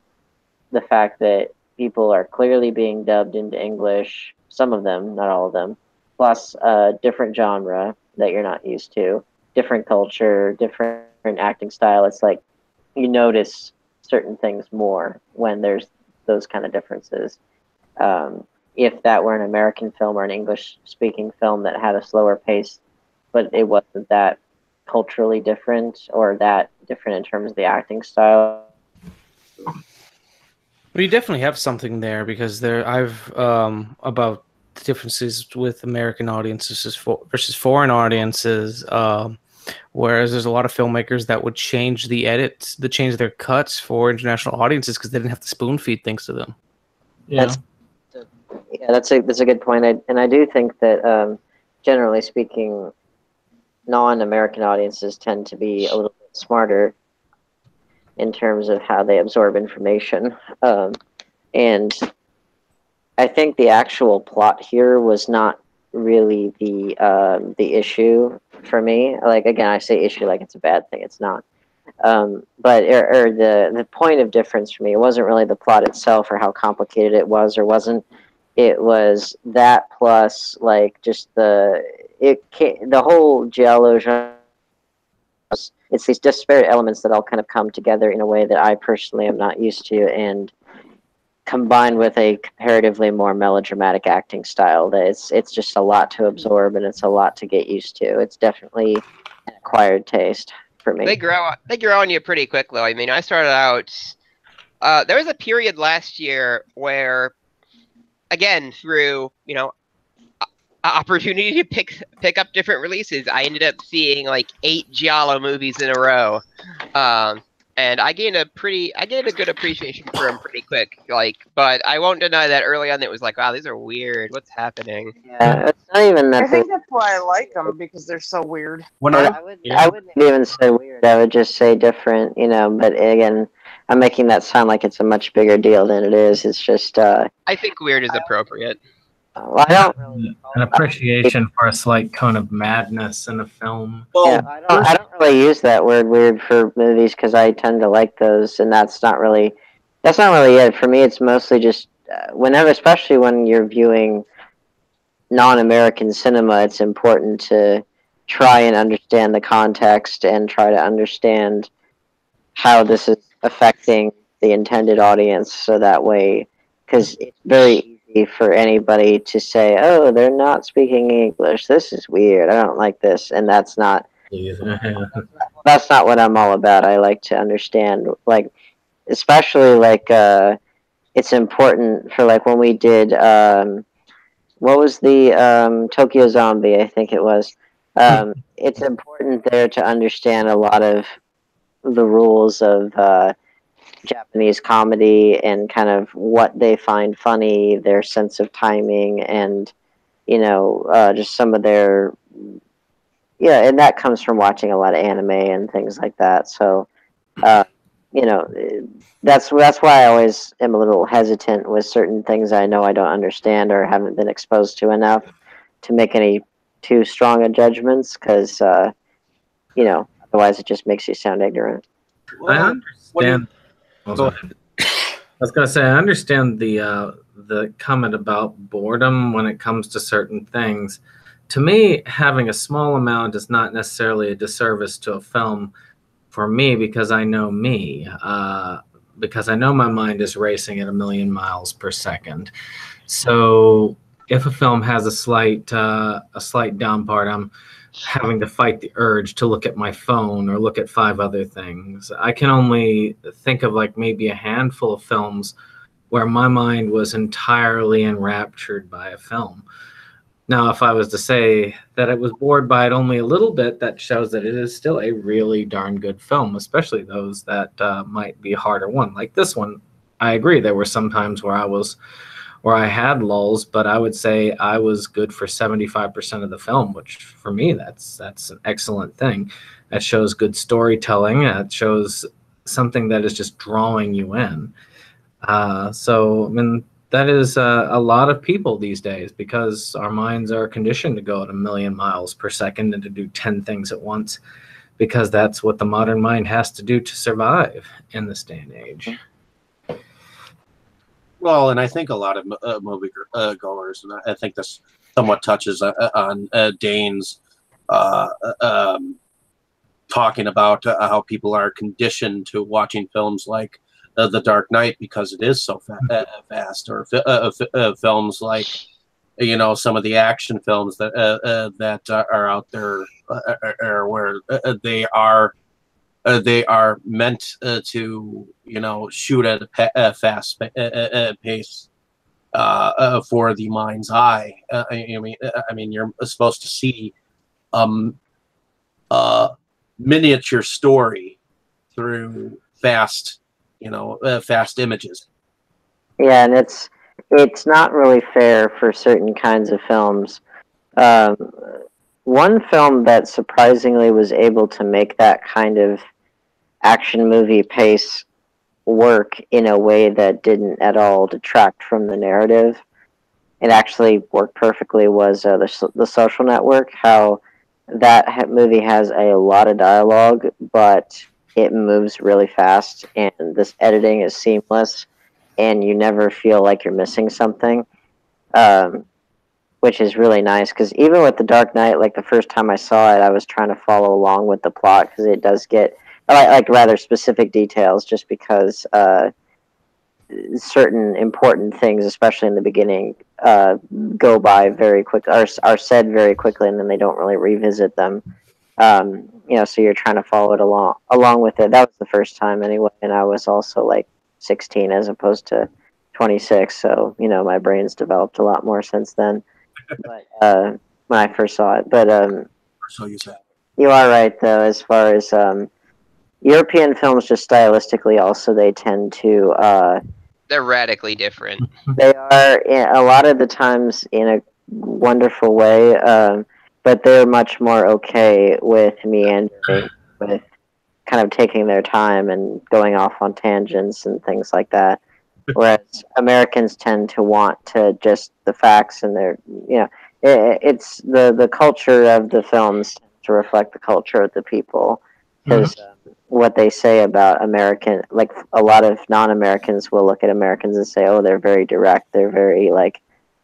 the fact that people are clearly being dubbed into English, some of them, not all of them, plus a different genre that you're not used to, different culture, different acting style. It's like you notice certain things more when there's those kind of differences. If that were an American film or an English-speaking film that had a slower pace, but it wasn't that culturally different or that different in terms of the acting style. Well, you definitely have something there, because I've about the differences with American audiences versus foreign audiences. Whereas there's a lot of filmmakers that would change the edits, that change their cuts for international audiences because they didn't have to spoon feed things to them. Yeah. That's a good point. I do think that generally speaking, non-American audiences tend to be a little bit smarter in terms of how they absorb information. And I think the actual plot here was not really the issue for me. Like, again, I say issue like it's a bad thing. It's not. But the point of difference for me, it wasn't really the plot itself or how complicated it was or wasn't. It was that plus like just the whole giallo genre. It's these disparate elements that all kind of come together in a way that I personally am not used to, and combined with a comparatively more melodramatic acting style, that it's just a lot to absorb and it's a lot to get used to. It's definitely an acquired taste for me. They grow on you pretty quick, though. I mean, I started out. There was a period last year where, again, through opportunity to pick up different releases, I ended up seeing like 8 giallo movies in a row, and I gained a good appreciation for them pretty quick. Like, but I won't deny that early on it was like, wow, these are weird. What's happening? Yeah, it's not even that. I think that's why I like them, because they're so weird. I wouldn't even say weird. I would just say different. But again, I'm making that sound like it's a much bigger deal than it is. It's just. I think weird is appropriate. Well, I don't really An appreciation for a slight cone of madness in a film. Yeah, I don't really use that word weird for movies because I tend to like those, and that's not really it for me. It's mostly just especially when you're viewing non-American cinema, it's important to try and understand the context and try to understand how this is affecting the intended audience, so that way, because it's very easy for anybody to say, oh, they're not speaking English, this is weird, I don't like this, and that's not what I'm all about. I like to understand, like, especially like it's important for like when we did what was the Tokyo Zombie, I think it was. It's important there to understand a lot of the rules of Japanese comedy and kind of what they find funny, their sense of timing, and just some of their and that comes from watching a lot of anime and things like that. So that's why I always am a little hesitant with certain things I know I don't understand or haven't been exposed to enough to make any too strong of judgments, because otherwise it just makes you sound ignorant. I understand. I was going to say, I understand the comment about boredom when it comes to certain things. To me, having a small amount is not necessarily a disservice to a film for me, because I know me. Because I know my mind is racing at 1,000,000 miles per second. So if a film has a slight down part, I'm having to fight the urge to look at my phone or look at 5 other things. I can only think of like maybe a handful of films where my mind was entirely enraptured by a film. Now, if I was to say that I was bored by it only a little bit, that shows that it is still a really darn good film, especially those that might be harder won. Like this one, I agree. There were some times where I had lulls, but I would say I was good for 75% of the film, which for me, that's an excellent thing. That shows good storytelling. It shows something that is just drawing you in. So, I mean, that is a lot of people these days, because our minds are conditioned to go at 1,000,000 miles per second and to do 10 things at once, because that's what the modern mind has to do to survive in this day and age. Well, and I think a lot of movie goers, and I think this somewhat touches on Dane's talking about how people are conditioned to watching films like The Dark Knight because it is so fast, or films like some of the action films that are out there, where they are meant to shoot at a fast pace. for the mind's eye. I mean, you're supposed to see miniature story through fast, fast images. Yeah, and it's not really fair for certain kinds of films. Um, One film that surprisingly was able to make that kind of action movie pace work in a way that didn't at all detract from the narrative. It actually worked perfectly. Was the Social Network? How that movie has a lot of dialogue, but it moves really fast, and this editing is seamless, and you never feel like you're missing something. Um, which is really nice because even with The Dark Knight, like the first time I saw it, I was trying to follow along with the plot because it does get like rather specific details just because certain important things, especially in the beginning, go by very quick, are said very quickly, and then they don't really revisit them. So you're trying to follow it along with it. That was the first time anyway, and I was also like 16 as opposed to 26, so my brain's developed a lot more since then. But when I first saw it, but So you said. you are right though, as far as European films, just stylistically, also they tend to They're radically different. they are a lot of the times in a wonderful way, but they're much more okay with meandering, with kind of taking their time and going off on tangents and things like that. Whereas Americans tend to want to just the facts, and it's the culture of the films to reflect the culture of the people, because what they say about American, like a lot of non-Americans will look at Americans and say, oh, they're very direct, they're very like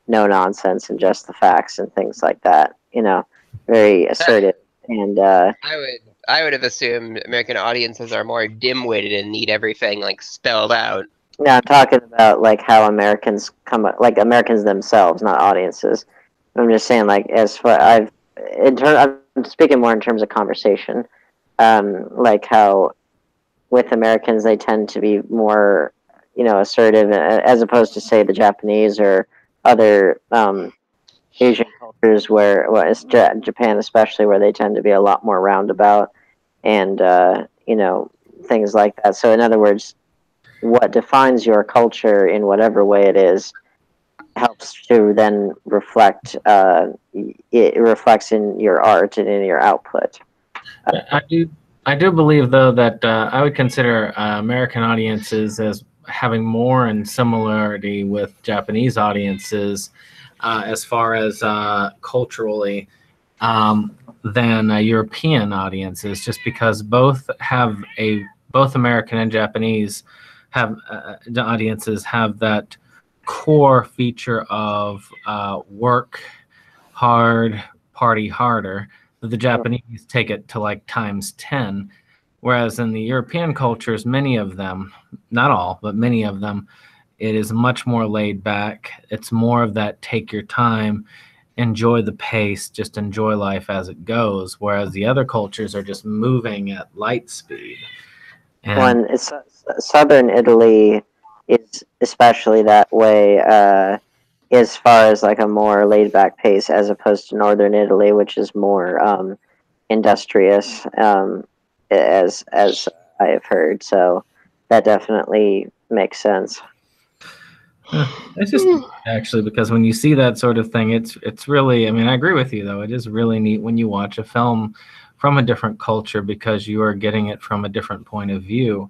no nonsense and just the facts and things like that, very assertive. And I would have assumed American audiences are more dim-witted and need everything like spelled out. no, I'm talking about like how Americans like Americans themselves, not audiences. I'm just saying, like, as far I'm speaking more in terms of conversation. Like how with Americans they tend to be more, assertive, as opposed to say the Japanese or other Asian cultures where, well, it's Japan especially, where they tend to be a lot more roundabout and things like that. So in other words, what defines your culture in whatever way it is helps to then reflect. It reflects in your art and in your output. I do believe though that I would consider American audiences as having more in similarity with Japanese audiences as far as culturally than European audiences, just because both American and Japanese have the audiences have that core feature of work hard, party harder. The Japanese take it to like times 10, whereas in the European cultures, many of them, not all, but many of them, it is much more laid back. It's more of that take your time, enjoy the pace, just enjoy life as it goes, whereas the other cultures are just moving at light speed. And Southern Italy is especially that way, as far as like a more laid back pace, as opposed to Northern Italy, which is more industrious, as I have heard. So that definitely makes sense. It's just actually, because when you see that sort of thing, it's really, I mean, I agree with you though. It is really neat when you watch a film from a different culture, because you are getting it from a different point of view.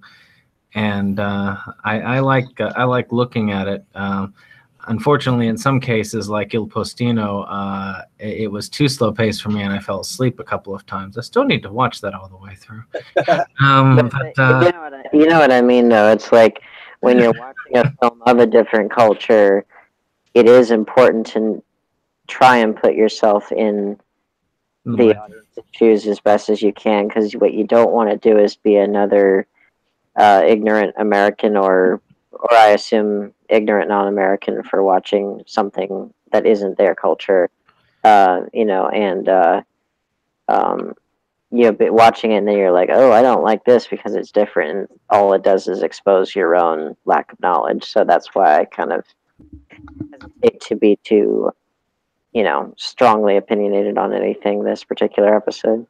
And I like looking at it. Unfortunately, in some cases, like Il Postino, it was too slow paced for me, and I fell asleep a couple of times. I still need to watch that all the way through. You know what I mean, though. It's like when you're watching a film of a different culture, it is important to try and put yourself in the audience's shoes as best as you can, because what you don't want to do is be another ignorant American, or I assume ignorant non-American for watching something that isn't their culture, watching it and then you're like, oh, I don't like this because it's different, and all it does is expose your own lack of knowledge. So that's why I kind of hesitate to be too, strongly opinionated on anything this particular episode.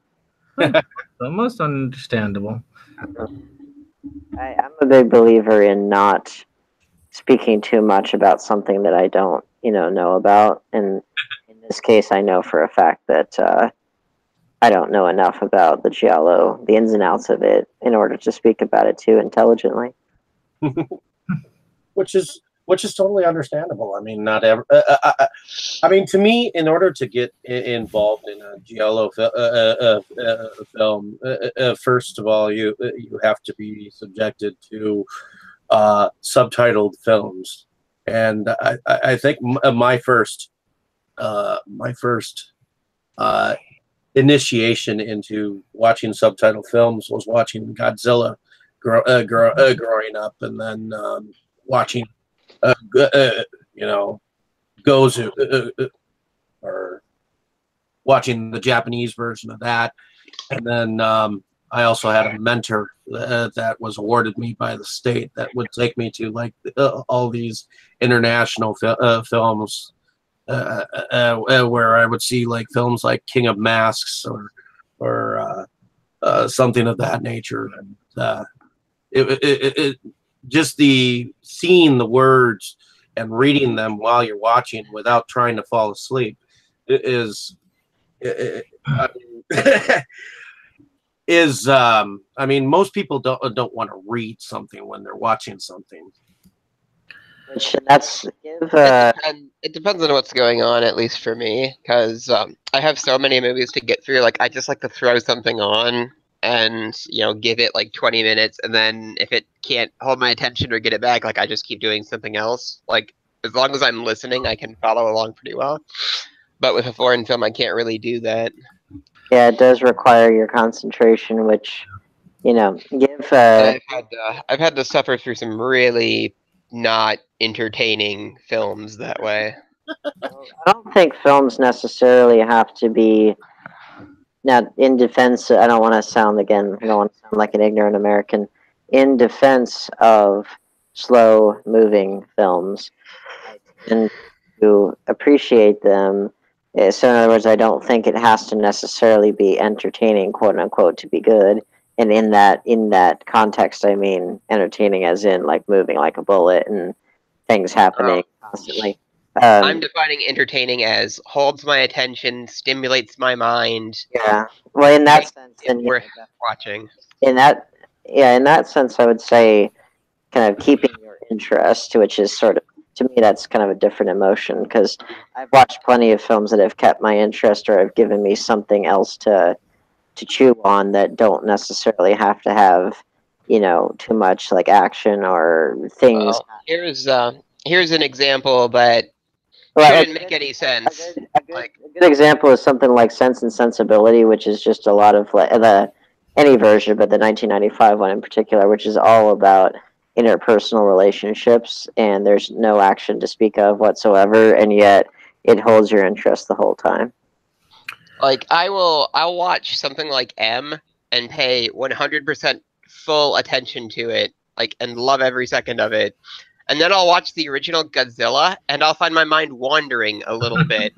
The most understandable. I'm a big believer in not speaking too much about something that I don't, know about. And in this case, I know for a fact that I don't know enough about the Giallo, the ins and outs of it, in order to speak about it too intelligently. which is totally understandable. I mean, not ever. I mean, to me, in order to get involved in a giallo film, first of all, you have to be subjected to subtitled films, and I think my first initiation into watching subtitled films was watching Godzilla growing up, and then watching Gozu, or watching the Japanese version of that. And then I also had a mentor that was awarded me by the state that would take me to like all these international films where I would see like films like King of Masks or something of that nature. And it just the seeing the words and reading them while you're watching without trying to fall asleep is I mean, most people don't want to read something when they're watching something. Which that's give It depends on what's going on, at least for me, because I have so many movies to get through. Like, I just like to throw something on and give it like 20 minutes, and then if it can't hold my attention or get it back, like I just keep doing something else. Like, as long as I'm listening, I can follow along pretty well. But with a foreign film, I can't really do that. Yeah, it does require your concentration, which give. I've had to suffer through some really not entertaining films that way. I don't think films necessarily have to be. Now, in defense, I don't want to sound like an ignorant American. In defense of slow-moving films, I tend to appreciate them. So, in other words, I don't think it has to necessarily be entertaining, quote unquote, to be good. And in that context, I mean entertaining as in like moving like a bullet and things happening constantly. I'm defining entertaining as holds my attention, stimulates my mind. Yeah. Well, in that sense, then worth watching. In that sense, I would say kind of keeping your interest, which is sort of, to me, that's kind of a different emotion, because I've watched plenty of films that have kept my interest or have given me something else to chew on that don't necessarily have to have, too much like action or things. Well, here's an example that shouldn't make any sense. A good example is something like Sense and Sensibility, which is just a lot of any version, but the 1995 one in particular, which is all about interpersonal relationships, and there's no action to speak of whatsoever, and yet it holds your interest the whole time. Like, I'll watch something like M and pay 100% full attention to it, like, and love every second of it. And then I'll watch the original Godzilla, and I'll find my mind wandering a little bit,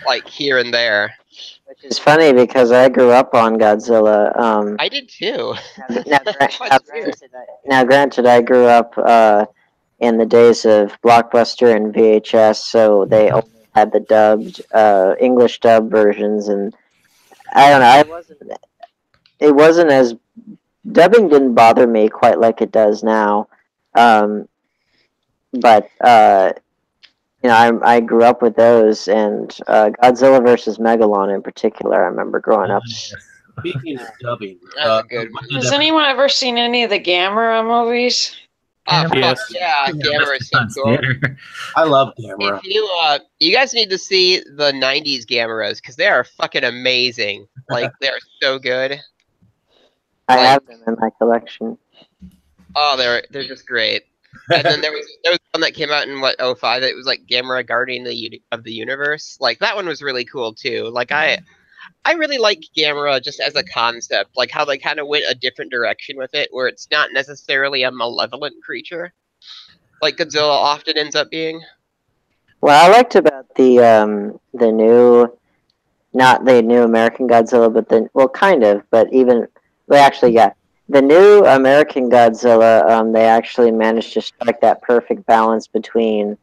like here and there. Which is funny because I grew up on Godzilla. I did too. Now, granted, I grew up in the days of Blockbuster and VHS, so they only had the dubbed English dub versions, and I don't know. It wasn't as dubbing didn't bother me quite like it does now. But I grew up with those, and Godzilla versus Megalon in particular. I remember growing up. Speaking of dubbing, That's a good one. Has anyone ever seen any of the Gamera movies? Oh, Yes. yeah, Gamera is so cool. I love Gamera. If you guys need to see the 90s Gameras, because they are fucking amazing. Like, they're so good. I have them in my collection. Oh, they're just great. And then there was one that came out in 2005. It was like Gamera Guardian of the Universe. Like, that one was really cool too. Like, I really like Gamera just as a concept, like how they kind of went a different direction with it, where it's not necessarily a malevolent creature, like Godzilla often ends up being. What I liked about the new, not the new American Godzilla, but kind of, but even, well, actually, yeah, the new American Godzilla, they actually managed to strike that perfect balance between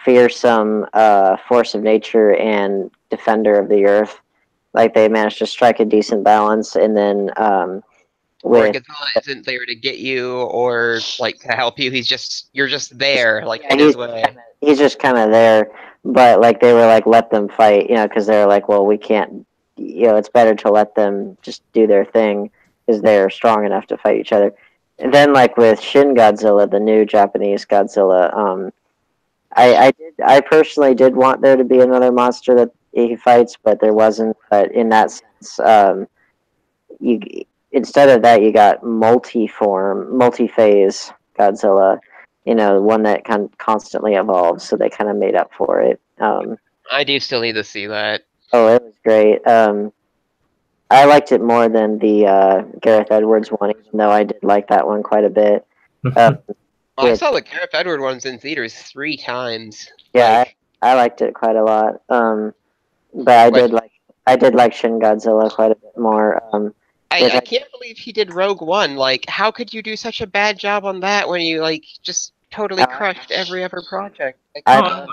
fearsome force of nature and defender of the earth. Like they managed to strike a decent balance, and then Where with Godzilla isn't there to get you or like to help you. You're just there, like yeah, in his way. he's just kind of there, but like they were like let them fight, because they're like, well, we can't, it's better to let them just do their thing because they're strong enough to fight each other. And then like with Shin Godzilla, the new Japanese Godzilla, I personally did want there to be another monster that he fights, but there wasn't. But in that sense, you instead of that, you got multi-phase Godzilla. One that constantly evolves, so they kind of made up for it. I do still need to see that. Oh, it was great. I liked it more than the Gareth Edwards one, even though I did like that one quite a bit. I saw the Gareth Edward ones in theaters 3 times. Yeah, Like, I liked it quite a lot. But I did like Shin Godzilla quite a bit more. I can't believe he did Rogue One. Like, how could you do such a bad job on that when you like just totally crushed every other project? Like, I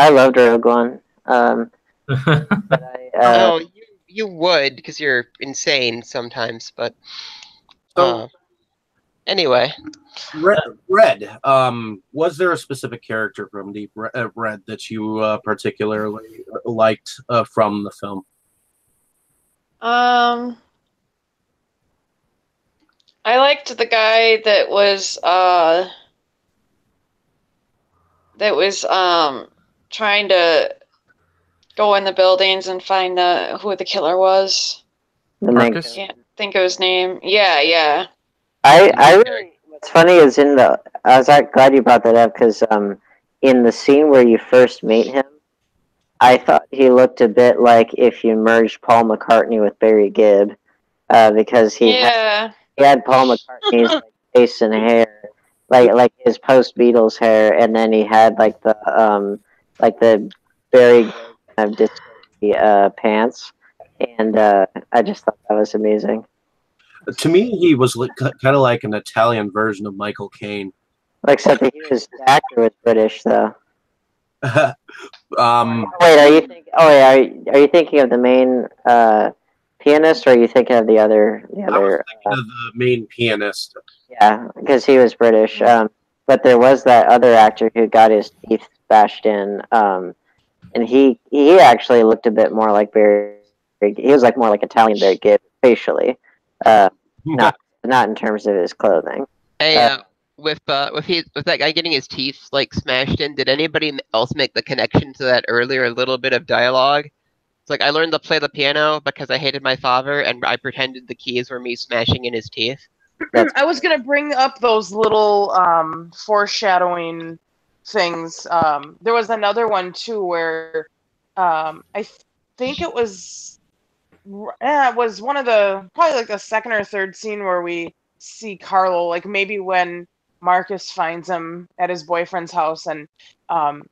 loved Rogue One. But oh, you would because you're insane sometimes. But anyway, Red. Was there a specific character from Deep Red that you particularly liked from the film? I liked the guy that was trying to go in the buildings and find who the killer was. Marcus? Can't think of his name. Yeah. I really, what's funny is I was glad you brought that up because in the scene where you first meet him, I thought he looked a bit like if you merged Paul McCartney with Barry Gibb, because he had Paul McCartney's like, face and hair, like his post Beatles hair, and then he had like the Barry Gibb kind of disco pants, and I just thought that was amazing. To me, he was kind of like an Italian version of Michael Caine. Except that the actor was British, though. Wait, are you thinking of the main pianist, or are you thinking of the other? I was thinking of the main pianist. Yeah, because he was British. But there was that other actor who got his teeth bashed in, and he actually looked a bit more like Barry. He was like more like Italian Barry Gibb facially, not in terms of his clothing. Hey, with that guy getting his teeth like smashed in, did anybody else make the connection to that earlier little bit of dialogue? It's like I learned to play the piano because I hated my father, and I pretended the keys were me smashing in his teeth. I was gonna bring up those little foreshadowing things. There was another one too where I think it was one of the probably like the second or third scene where we see Carlo, like maybe when Marcus finds him at his boyfriend's house, and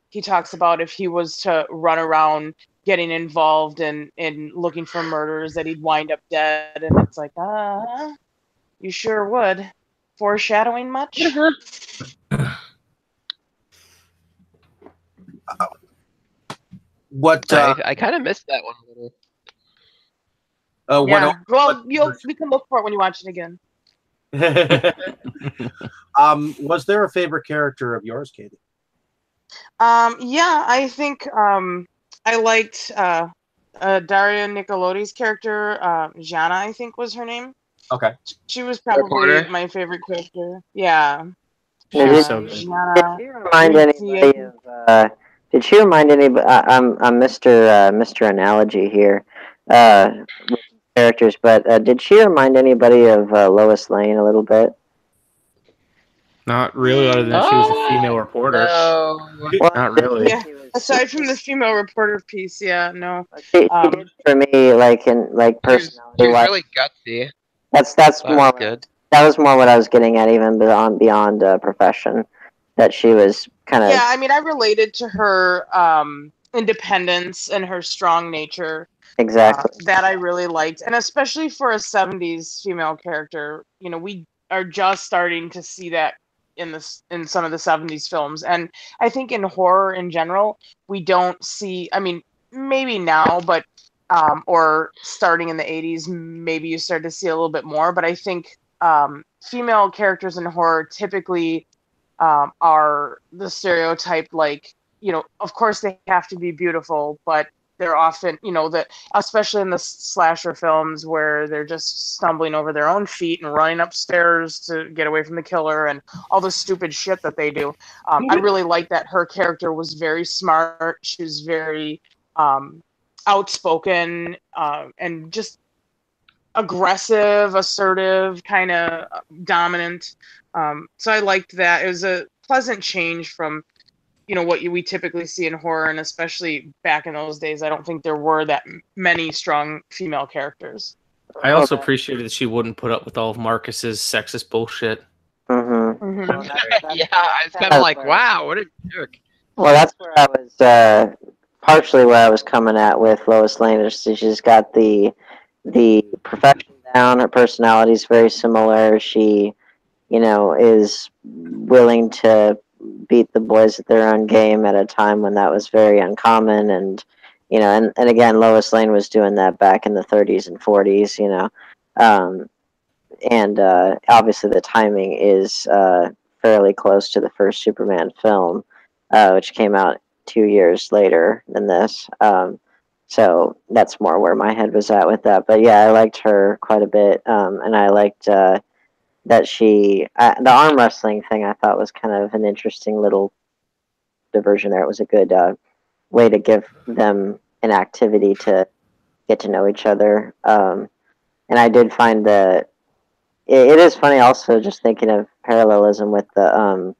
he talks about if he was to run around getting involved in looking for murders that he'd wind up dead, and it's like you sure would. Foreshadowing much? What? I kind of missed that one a little. Yeah. We can look for it when you watch it again. Was there a favorite character of yours, Katie? Yeah, I think I liked Dario Nicolodi's character. Jana, I think was her name. Okay. She was probably my favorite character. Yeah. Did she remind anybody of? Did she remind anybody? I'm Mr. Analogy here, with characters, but did she remind anybody of Lois Lane a little bit? Not really, other than she was a female reporter. No. Well, not really. Yeah. Aside from the female reporter piece, yeah, no. She did for me, like in personality. She was really gutsy. That's more good. That was more what I was getting at, even beyond profession. that she was kind of Yeah, I mean, I related to her independence and her strong nature. exactly. That I really liked, and especially for a '70s female character, you know, we are just starting to see that in some of the '70s films, and I think in horror in general, we don't see. I mean, maybe now, but or starting in the '80s, maybe you start to see a little bit more. But I think female characters in horror typically are the stereotype, like, you know, of course they have to be beautiful, but they're often, you know, that especially in the slasher films where they're just stumbling over their own feet and running upstairs to get away from the killer and all the stupid shit that they do. I really like that her character was very smart. She was very outspoken and just aggressive, assertive, kind of dominant. So I liked that. It was a pleasant change from, you know, what we typically see in horror, and especially back in those days, I don't think there were that many strong female characters. I also appreciated that she wouldn't put up with all of Marcus's sexist bullshit. Mm-hmm. Mm-hmm. Yeah, it's kind of like, wow, what a jerk. Well, that's where I was partially where I was coming at with Lois Lane. Is she's got the perfection down. Her personality is very similar. She, you know, is willing to beat the boys at their own game at a time when that was very uncommon. And, you know, and again, Lois Lane was doing that back in the 30s and 40s, you know. And obviously the timing is fairly close to the first Superman film, which came out 2 years later than this. So that's more where my head was at with that. But yeah, I liked her quite a bit. And I liked that she, the arm wrestling thing I thought was kind of an interesting little diversion there. It was a good way to give them an activity to get to know each other. And I did find that it is funny also just thinking of parallelism with the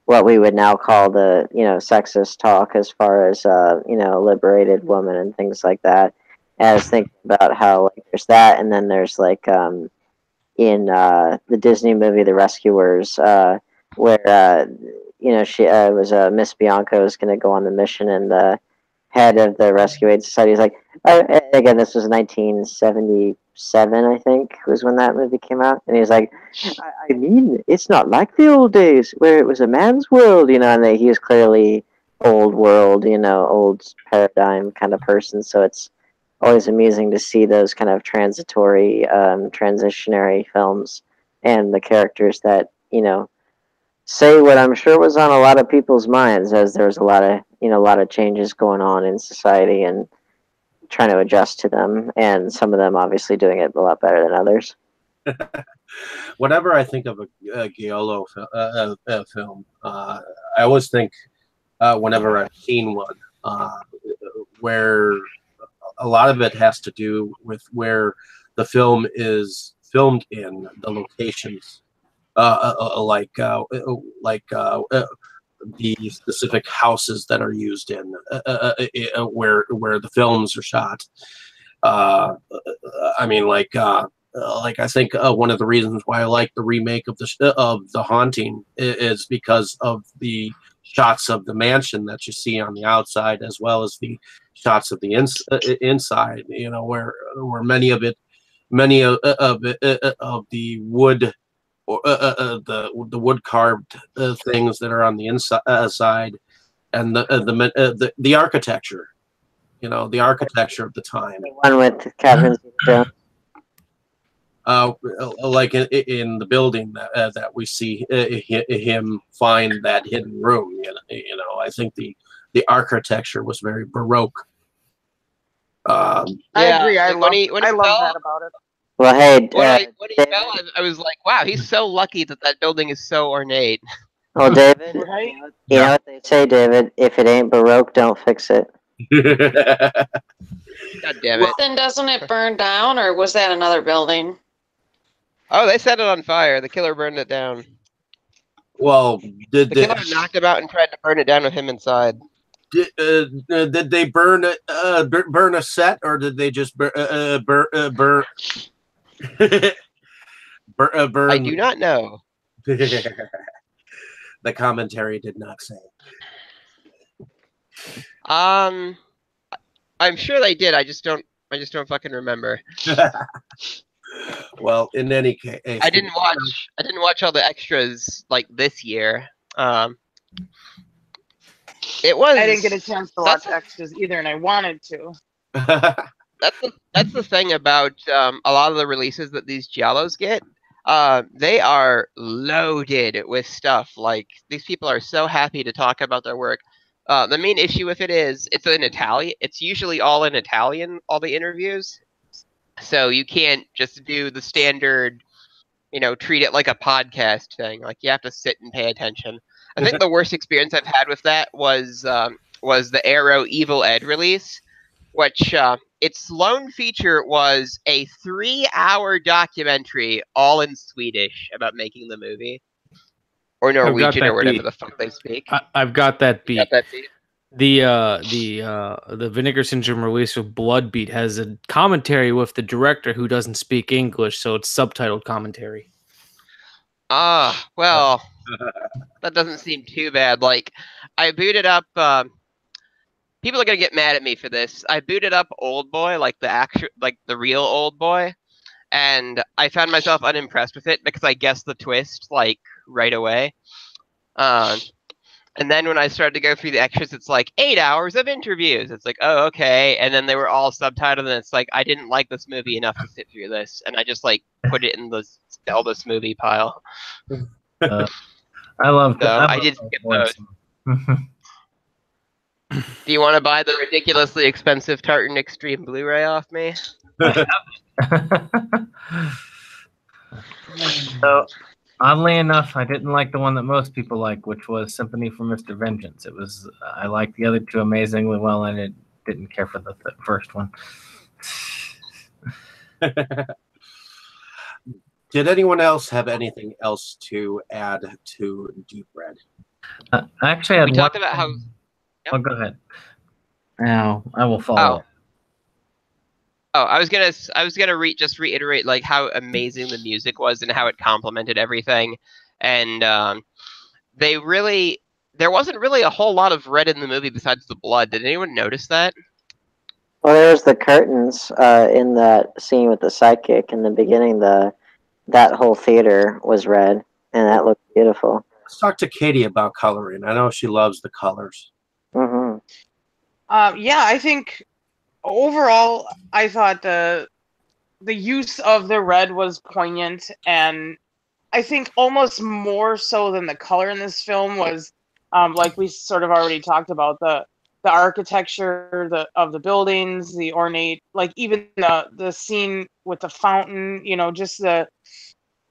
what we would now call the, you know, sexist talk as far as you know, liberated woman and things like that. And I was thinking about how, like, there's that, and then there's like in the Disney movie The Rescuers, where you know, she was Miss Bianca was going to go on the mission, and the head of the Rescue Aid Society is like, again, this was 1977, I think, was when that movie came out, and he was like, I mean, it's not like the old days where it was a man's world, you know, and he was clearly old world, you know, old paradigm kind of person, so it's always amusing to see those kind of transitory, transitionary films and the characters that, you know, say what I'm sure was on a lot of people's minds, as there was a lot of, you know, a lot of changes going on in society and trying to adjust to them, and some of them obviously doing it a lot better than others. Whenever I think of a Galore film, I always think, whenever I've seen one, where a lot of it has to do with where the film is filmed in, the locations, like the specific houses that are used in, where the films are shot. I mean, like I think one of the reasons why I like the remake of the Haunting is because of the shots of the mansion that you see on the outside, as well as the shots of the inside. You know, where many of the wood, or the wood carved things that are on the inside, and the architecture. You know, the architecture of the time. The one with Catherine Zeta-Jones. Like in the building that we see him find that hidden room. You know, I think the architecture was very Baroque. I agree. I love that about it. Well, hey, when he fell, I was like, wow, he's so lucky that building is so ornate. well, David, Right? you know what they say, David? If it ain't Baroque, don't fix it. God damn it. Then doesn't it burn down, or was that another building? Oh, they set it on fire. The killer burned it down. Well, The killer knocked him out and tried to burn it down with him inside. Did they burn a set, or did they just burn? I do not know. the commentary did not say. I'm sure they did. I just don't fucking remember. Well, in any case, I didn't watch all the extras like this year. It was. I didn't get a chance to watch extras either, and I wanted to. That's the thing about a lot of the releases that these giallos get. They are loaded with stuff. Like, these people are so happy to talk about their work. The main issue with it is it's in Italian. It's usually all in Italian, all the interviews. So you can't just do the standard, treat it like a podcast thing. Like, you have to sit and pay attention. I think the worst experience I've had with that was the Arrow Evil Ed release, which its lone feature was a 3-hour documentary all in Swedish about making the movie. Or Norwegian, or whatever the fuck they speak. I've got that beat. Got that beat? The Vinegar Syndrome release of Blood Beat has a commentary with the director who doesn't speak English, so it's subtitled commentary. Well, that doesn't seem too bad. Like, I booted up. People are gonna get mad at me for this. I booted up Old Boy, like the real Old Boy, and I found myself unimpressed with it because I guessed the twist like right away. And then when I started to go through the extras, it's like 8 hours of interviews. It's like, oh, okay. And then they were all subtitled, and it's like, I didn't like this movie enough to sit through this, and I just like put it in the sell this movie pile. I did skip those. Do you want to buy the ridiculously expensive Tartan Extreme Blu-ray off me? So, oddly enough, I didn't like the one that most people like, which was Sympathy for Mr. Vengeance. I liked the other two amazingly well, and I didn't care for the first one. Did anyone else have anything else to add to Deep Red? Actually, we talked about how. Yep. Oh, go ahead. Now I will follow. I was gonna just reiterate like how amazing the music was and how it complemented everything, and there wasn't really a whole lot of red in the movie besides the blood. Did anyone notice that? Well, there's the curtains in that scene with the psychic in the beginning. That whole theater was red, and that looked beautiful. Let's talk to Katie about coloring. I know she loves the colors. Mm-hmm. Yeah, I think overall, I thought the use of the red was poignant, and I think almost more so than the color in this film was, like we sort of already talked about, the architecture of the buildings, the ornate, like even the scene with the fountain, just the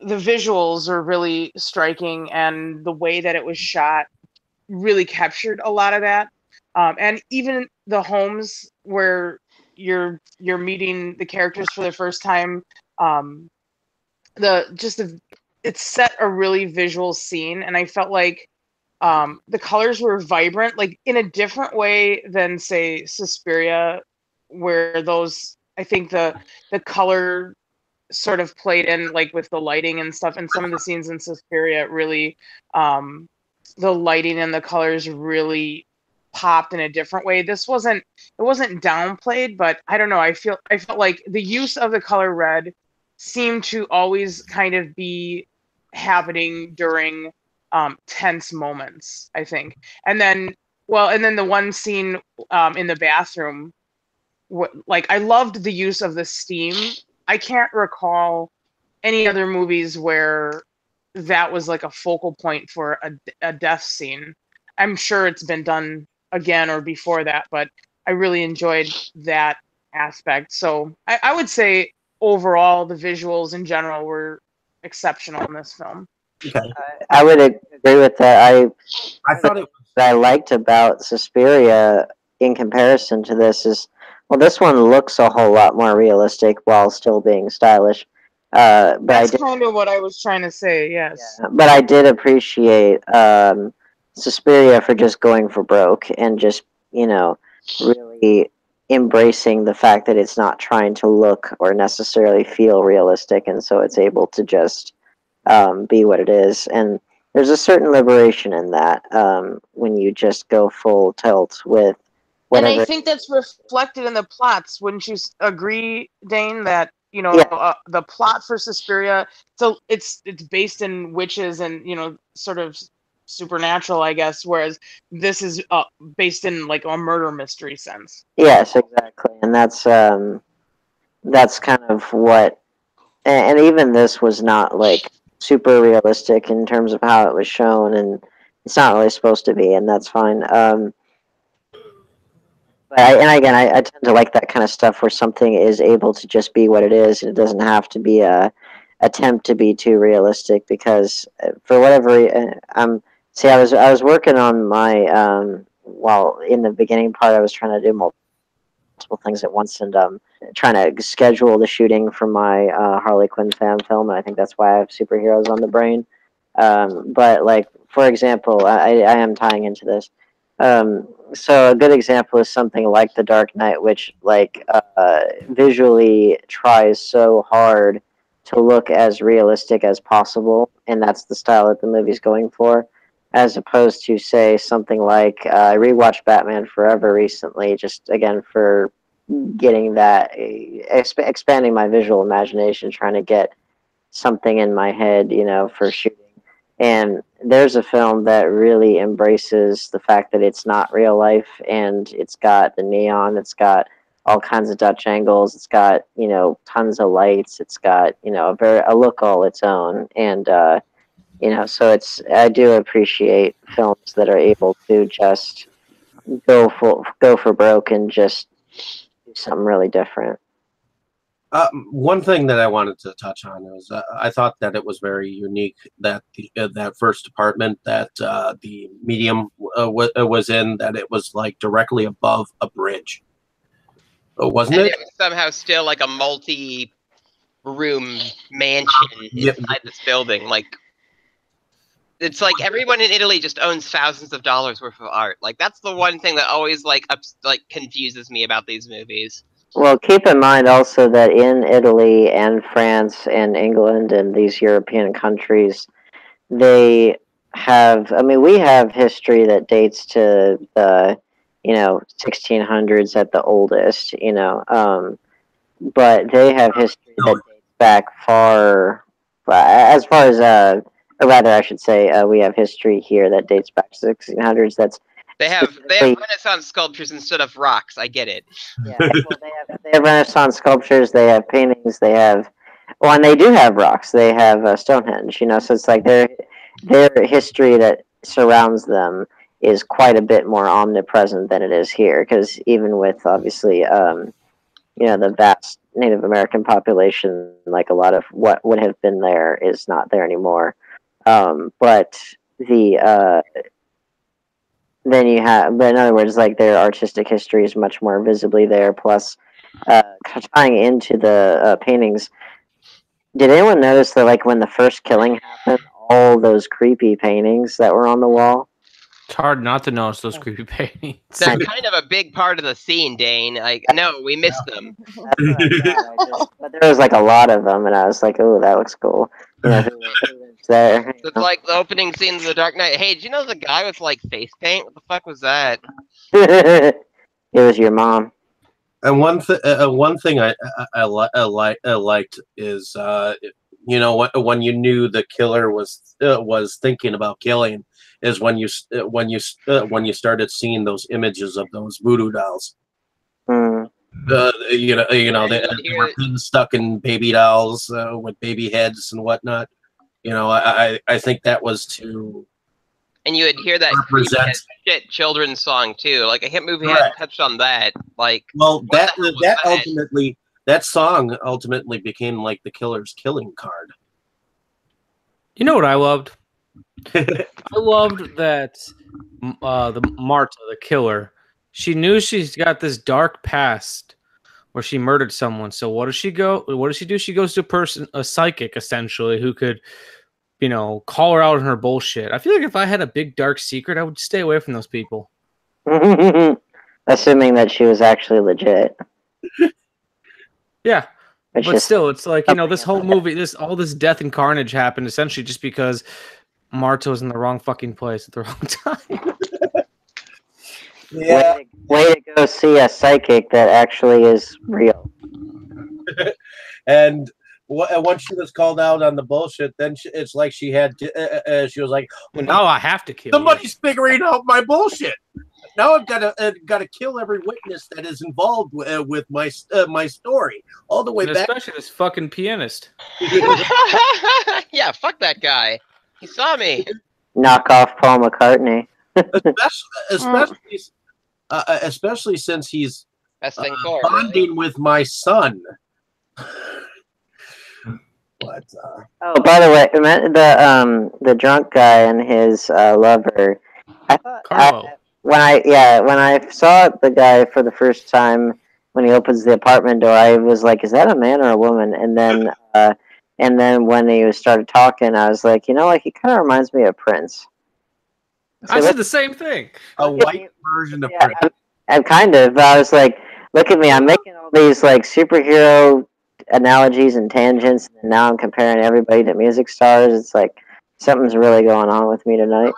visuals are really striking, and the way that it was shot really captured a lot of that. And even the homes where you're meeting the characters for the first time, it set a really visual scene, and I felt like the colors were vibrant, like in a different way than say Suspiria, where I think the color sort of played in like with the lighting and stuff, and some of the scenes in Suspiria really the lighting and the colors really popped in a different way. It wasn't downplayed, but I don't know, I felt like the use of the color red seemed to always kind of be happening during tense moments, I think. And then the one scene in the bathroom, like I loved the use of the steam. I can't recall any other movies where that was like a focal point for a death scene. I'm sure it's been done again or before that, but I really enjoyed that aspect. So I would say overall the visuals in general were exceptional in this film. Okay. I would agree with that. I thought what I liked about Suspiria in comparison to this is, well, this one looks a whole lot more realistic while still being stylish. But that's kind of what I was trying to say, yes. Yeah, but I did appreciate Suspiria for just going for broke and just, really embracing the fact that it's not trying to look or necessarily feel realistic, and so it's able to just be what it is. And there's a certain liberation in that when you just go full tilt with And I whatever. think that's reflected in the plots. Wouldn't you agree, Dane, that Yeah. the plot for Suspiria, so it's based in witches and sort of supernatural, I guess, whereas this is based in like a murder mystery sense. Yes, exactly, and that's kind of what, and even this was not like super realistic in terms of how it was shown, and it's not really supposed to be, and that's fine. But I tend to like that kind of stuff where something is able to just be what it is, and it doesn't have to be a attempt to be too realistic. Because for whatever see, I was working on my while in the beginning part, I was trying to do multiple things at once, and trying to schedule the shooting for my Harley Quinn fan film, and I think that's why I have superheroes on the brain. But like, for example, I am tying into this. So a good example is something like The Dark Knight, which like visually tries so hard to look as realistic as possible, and that's the style that the movie's going for. As opposed to say something like I rewatched Batman Forever recently, just again for getting that expanding my visual imagination, trying to get something in my head, for shooting. And there's a film that really embraces the fact that it's not real life, and it's got the neon, it's got all kinds of Dutch angles, it's got tons of lights, it's got a look all its own, and so I do appreciate films that are able to just go for broke and just do something really different. One thing that I wanted to touch on was I thought that it was very unique that that first apartment that the medium was in, that it was like directly above a bridge, wasn't And it? it was somehow still like a multi-room mansion inside this building. Like, it's like everyone in Italy just owns thousands of dollars worth of art. Like, that's the one thing that always confuses me about these movies. Well, keep in mind also that in Italy and France and England and these European countries, they have, I mean, we have history that dates to the, 1600s at the oldest, but they have history that dates back far, as far as, or rather, I should say, we have history here that dates back to the 1600s. That's They have Renaissance sculptures instead of rocks. I get it. Yeah, well, they have Renaissance sculptures. They have paintings. They have, well, and they do have rocks. They have Stonehenge. So it's like their history that surrounds them is quite a bit more omnipresent than it is here. Because even with obviously, the vast Native American population, like a lot of what would have been there is not there anymore. But the then you have, but in other words, like their artistic history is much more visibly there. Plus, tying into the paintings, did anyone notice that, like, when the first killing happened, all those creepy paintings that were on the wall? It's hard not to notice those creepy paintings. They're kind of a big part of the scene, Dane. Like, no, we missed them. That's what I thought. But there was like a lot of them, and I was like, "Oh, that looks cool." Who lives there? It's like the opening scene of The Dark Knight. Hey, did you know the guy with like face paint? What the fuck was that? It was your mom. And one thing I liked is when you knew the killer was thinking about killing is when you started seeing those images of those voodoo dolls. Mm. They were stuck in baby dolls with baby heads and whatnot. I think that was to. And you would hear that shit children's song too. Like a hit movie hadn't touched on that. Like, well, that song ultimately became like the killer's killing card. You know what I loved? I loved that the Marta, the killer, she knew she's got this dark past where she murdered someone. So what does she do? She goes to a psychic essentially, who could, call her out on her bullshit. I feel like if I had a big dark secret, I would stay away from those people. Assuming that she was actually legit. Yeah. But still, it's like, this whole movie, all this death and carnage happened essentially just because Marto's in the wrong fucking place at the wrong time. Yeah. Way to go see a psychic that actually is real. And once she was called out on the bullshit, then it's like she had to, she was like, Well, now I have to kill somebody's figuring out my bullshit. Now I've got to kill every witness that is involved with my story all the way you. back. Especially this fucking pianist. Yeah, fuck that guy. He saw me. Knock off Paul McCartney. Especially since he's Best thing for him, bonding really. with my son. But Oh, by the way, the drunk guy and his lover. I thought Carlo. when I saw the guy for the first time when he opens the apartment door, I was like, "Is that a man or a woman?" And then when he started talking, I was like, like he kind of reminds me of Prince. I said the same thing. a white version of Yeah, Prince. I kind of. I was like, look at me. I'm making all these like superhero analogies and tangents, and now I'm comparing everybody to music stars. It's like something's really going on with me tonight.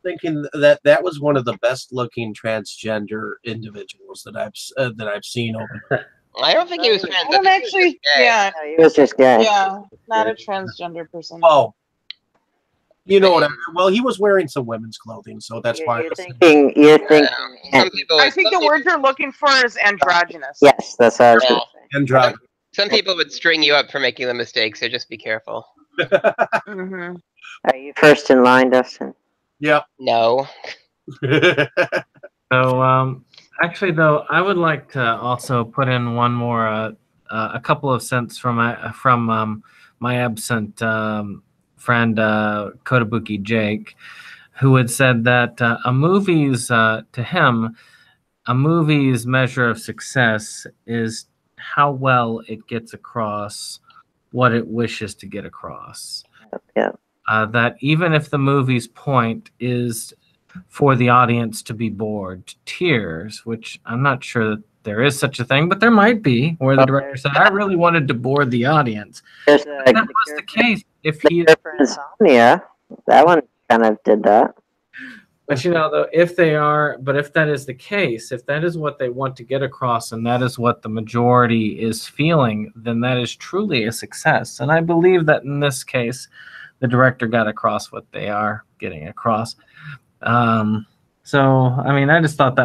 Thinking that was one of the best looking transgender individuals that I've seen over there. I don't think he was trans. I don't actually. Yeah, He was just gay. yeah, not a transgender person. Oh, you know what? Well, he was wearing some women's clothing, so that's why. You're thinking. Some people. I think the word you're looking for is androgynous. Yes, that's what I was going Well, to say. some people would string you up for making the mistake, so just be careful. Mm-hmm. Are you first in line, Dustin? Yep. No. So, actually, though, I would like to also put in one more, a couple of cents from my absent friend Kotobuki Jake, who had said that to him, a movie's measure of success is how well it gets across what it wishes to get across. Yeah. That even if the movie's point is for the audience to be bored to tears, which I'm not sure that there is such a thing, but there might be, where the director said, I really wanted to bore the audience. There's If that was the case. If the he, Cure for Insomnia, that one kind of did that. but though, if that is the case, if that is what they want to get across, and that is what the majority is feeling, then that is truly a success. And I believe that in this case, the director got across what they are getting across. So, I mean, I just thought I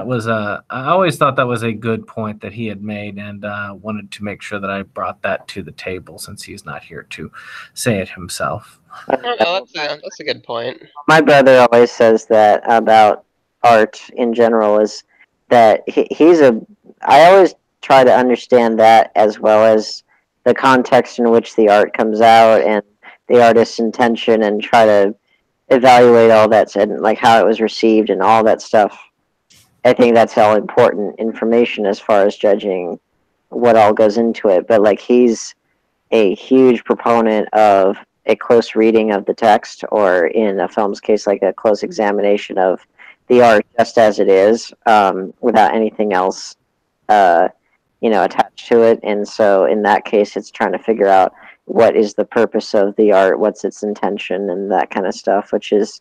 always thought that was a good point that he had made, and wanted to make sure that I brought that to the table since he's not here to say it himself. That's a good point. My brother always says that about art in general is that I always try to understand that as well as the context in which the art comes out and the artist's intention, and try to evaluate all that and like how it was received and all that stuff. I think that's all important information as far as judging what all goes into it. But like he's a huge proponent of a close reading of the text, or in a film's case, like a close examination of the art just as it is, without anything else, attached to it. And so in that case, it's trying to figure out what is the purpose of the art, what's its intention, and that kind of stuff, which is,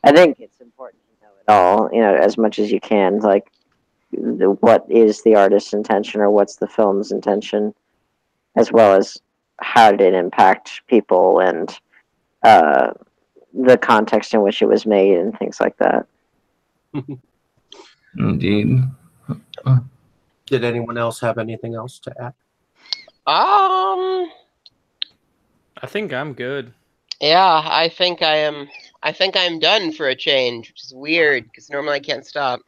I think it's important to know it all, as much as you can, like what is the artist's intention, or what's the film's intention, as well as how did it impact people, and the context in which it was made, and things like that. Indeed. Did anyone else have anything else to add? I think I'm good. Yeah, I think I'm done for a change, which is weird because normally I can't stop.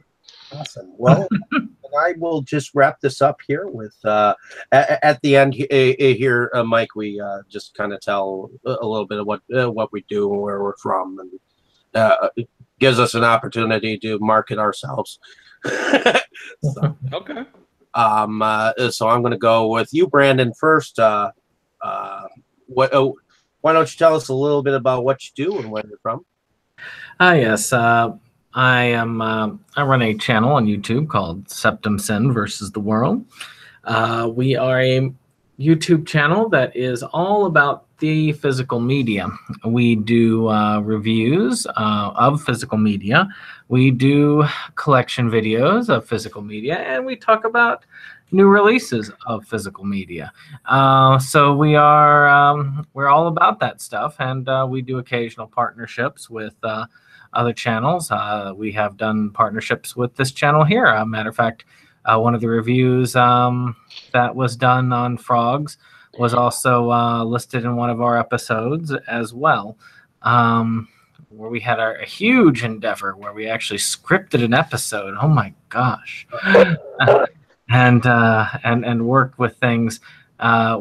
Awesome. Well, I will just wrap this up here with at the end here, Mike. We just kind of tell a little bit of what we do and where we're from, and it gives us an opportunity to market ourselves. So, Okay. so I'm going to go with you, Brandon, first. Why don't you tell us a little bit about what you do and where you're from? Yes. I run a channel on YouTube called Septum Sin versus the World. We are a YouTube channel that is all about the physical media. We do reviews of physical media. We do collection videos of physical media, and we talk about new releases of physical media. So we're all about that stuff, and we do occasional partnerships with other channels. We have done partnerships with this channel here. Matter of fact, one of the reviews that was done on frogs was also listed in one of our episodes as well, where we had a huge endeavor where we actually scripted an episode. Oh my gosh. And worked with things,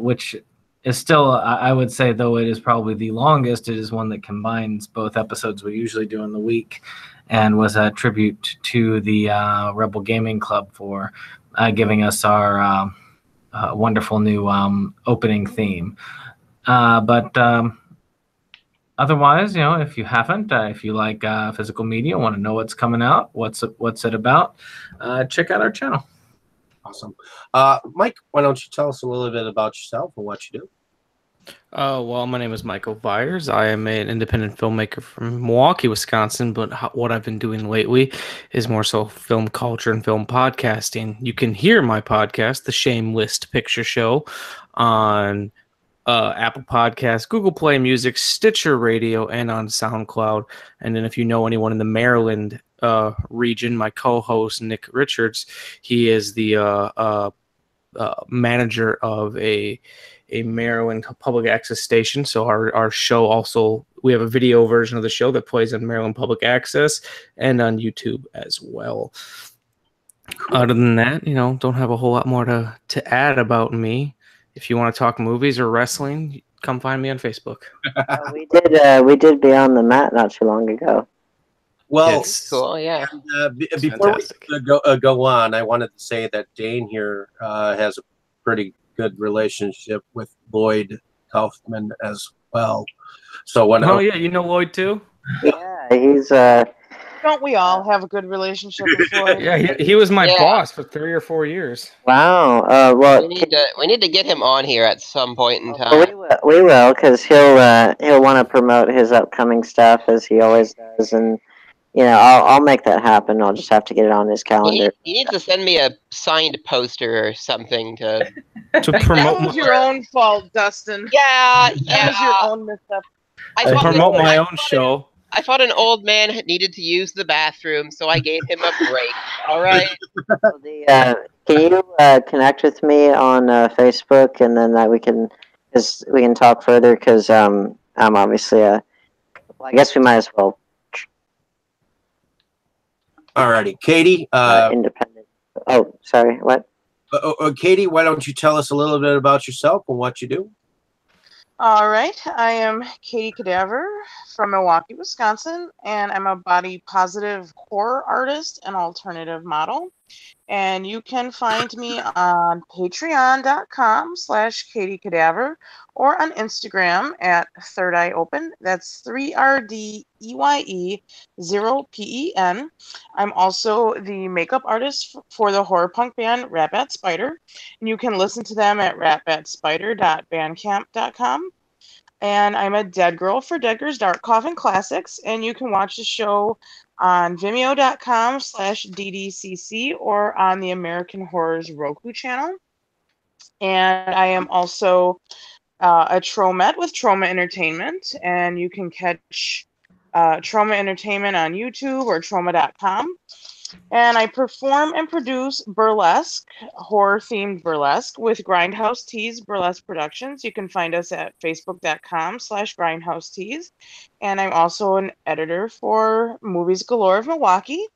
which is still, I would say, though it is probably the longest, it is one that combines both episodes we usually do in the week, and was a tribute to the Rebel Gaming Club for giving us our wonderful new opening theme. But otherwise, if you haven't, if you like physical media, want to know what's coming out, what's it about, check out our channel. Awesome. Mike, why don't you tell us a little bit about yourself and what you do? Well, my name is Michael Byers. I am an independent filmmaker from Milwaukee, Wisconsin, but what I've been doing lately is more so film culture and film podcasting. You can hear my podcast, The Shame List Picture Show, on Apple Podcasts, Google Play Music, Stitcher Radio, and on SoundCloud. And then if you know anyone in the Maryland region, my co-host, Nick Richards, he is the manager of a Maryland public access station. So our show also, we have a video version of the show that plays on Maryland public access and on YouTube as well. Other than that, don't have a whole lot more to add about me. If you want to talk movies or wrestling, come find me on Facebook. We did Beyond the Mat not too long ago. Well, It's Cool, yeah. before fantastic. we go on, I wanted to say that Dane here has a pretty good relationship with Lloyd Kaufman as well. So when yeah, you know Lloyd too? Yeah, he's Don't we all have a good relationship with Floyd? Yeah, he was my Yeah. boss for 3 or 4 years. wow. Well, We need to get him on here at some point in well, time. we will, because he'll want to promote his upcoming stuff as he always does, and I'll make that happen. I'll just have to get it on his calendar. He needs to send me a signed poster or something to. To That promote was your own fault, Dustin. Yeah, That was your own misstep. to promote my own show. I thought an old man needed to use the bathroom, so I gave him a break. All right. Can you connect with me on Facebook, and then we can talk further, because I'm obviously well, I guess we might as well. Alrighty, Katie. Independent. Oh, sorry. What? Katie, why don't you tell us a little bit about yourself and what you do? All right, I am Katie Cadaver from Milwaukee, Wisconsin, and I'm a body positive horror artist and alternative model. And you can find me on patreon.com/Katie Cadaver, or on Instagram at Third Eye Open. That's 3RDEYE0PEN. I'm also the makeup artist for the horror punk band Ratbat Spider. And you can listen to them at ratbatspider.bandcamp.com. And I'm a dead girl for Dead Girls Dark Coffin Classics. And you can watch the show on vimeo.com/DDCC, or on the American Horrors Roku channel. And I am also a Tromet with Trauma Entertainment. And you can catch Trauma Entertainment on YouTube or trauma.com. And I perform and produce burlesque, horror-themed burlesque, with Grindhouse Tees Burlesque Productions. You can find us at facebook.com/Grindhouse Tees. And I'm also an editor for Movies Galore of Milwaukee.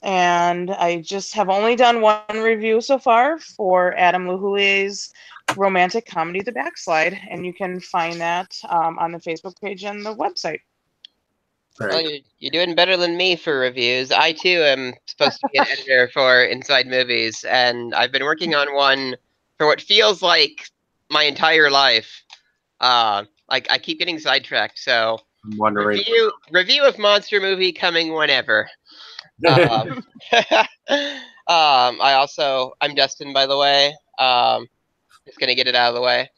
And I just have only done one review so far for Adam Lahulier's romantic comedy, The Backslide. And you can find that on the Facebook page and the website. Well, you're doing better than me for reviews. I too am supposed to be an editor for Inside Movies, and I've been working on one for what feels like my entire life. Like I keep getting sidetracked. So I'm wondering. review of monster movie coming whenever. I'm Dustin, by the way. Just gonna get it out of the way.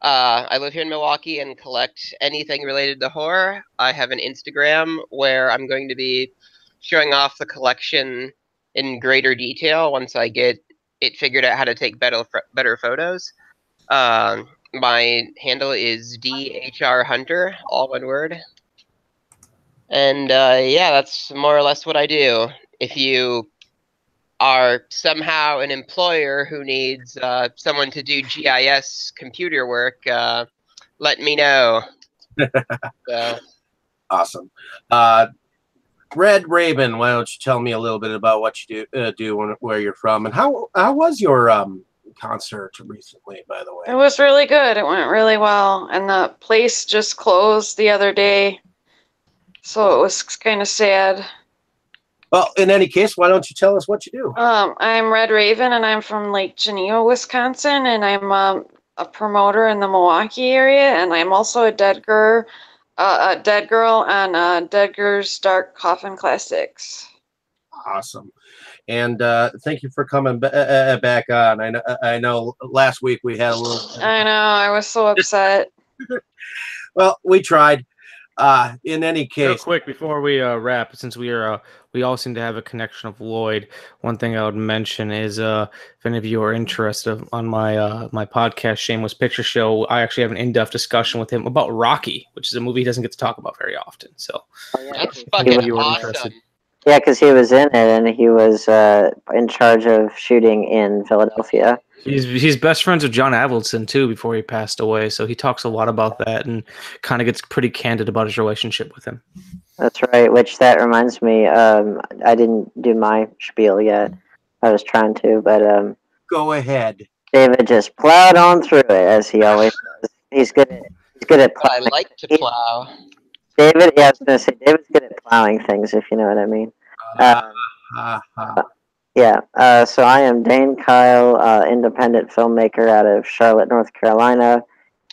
I live here in Milwaukee and collect anything related to horror. I have an Instagram where I'm going to be showing off the collection in greater detail once I get it figured out how to take better photos. My handle is DHR Hunter, all one word. And yeah, that's more or less what I do. If you are somehow an employer who needs someone to do GIS computer work, let me know. So. Awesome. Red Raven, why don't you tell me a little bit about what you do where you're from, and how was your concert recently, by the way? It was really good. It went really well, and the place just closed the other day, so it was kind of sad. Well, in any case, why don't you tell us what you do? I'm Red Raven, and I'm from Lake Geneva, Wisconsin, and I'm a promoter in the Milwaukee area, and I'm also a dead girl on Dead Girl's Dark Coffin Classics. Awesome. And thank you for coming back on. I know last week we had a little. I know, I was so upset. Well, we tried. In any case, real quick before we wrap, since we all seem to have a connection of Lloyd, one thing I would mention is if any of you are interested on my my podcast, Shameless Picture Show, I actually have an in-depth discussion with him about Rocky, which is a movie he doesn't get to talk about very often. So that's fucking awesome. Interested. Yeah, because he was in it, and he was in charge of shooting in Philadelphia. He's best friends with John Avildsen too before he passed away, so he talks a lot about that and kind of gets pretty candid about his relationship with him. That's right, which that reminds me, I didn't do my spiel yet. I was trying to, but go ahead. David just plowed on through it, as he always does. He's good at plowing. I like to plow. David, yeah, I was going to say, David's good at plowing things, if you know what I mean. Yeah, so I am Dane Kyle, independent filmmaker out of Charlotte, North Carolina,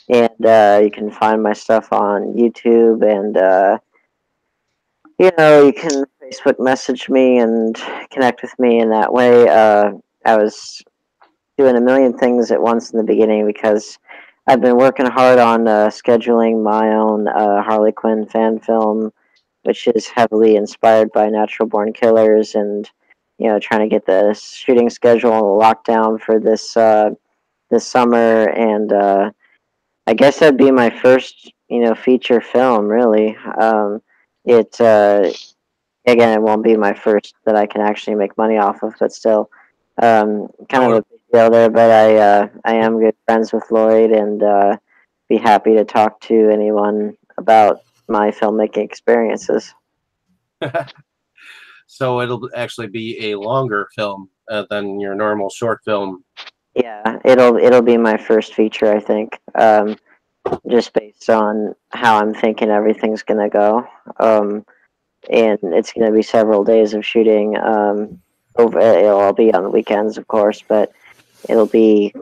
and you can find my stuff on YouTube, and you can Facebook message me and connect with me in that way. I was doing a million things at once in the beginning because I've been working hard on scheduling my own Harley Quinn fan film, which is heavily inspired by Natural Born Killers, and trying to get the shooting schedule locked down for this summer, and I guess that'd be my first feature film, really. Again, it won't be my first that I can actually make money off of, but still, kind of a big deal there. But I am good friends with Lloyd, and be happy to talk to anyone about my filmmaking experiences. So it'll actually be a longer film than your normal short film. Yeah, it'll be my first feature, I think. Just based on how I'm thinking everything's gonna go. And it's gonna be several days of shooting. It'll all be on the weekends, of course, but it'll be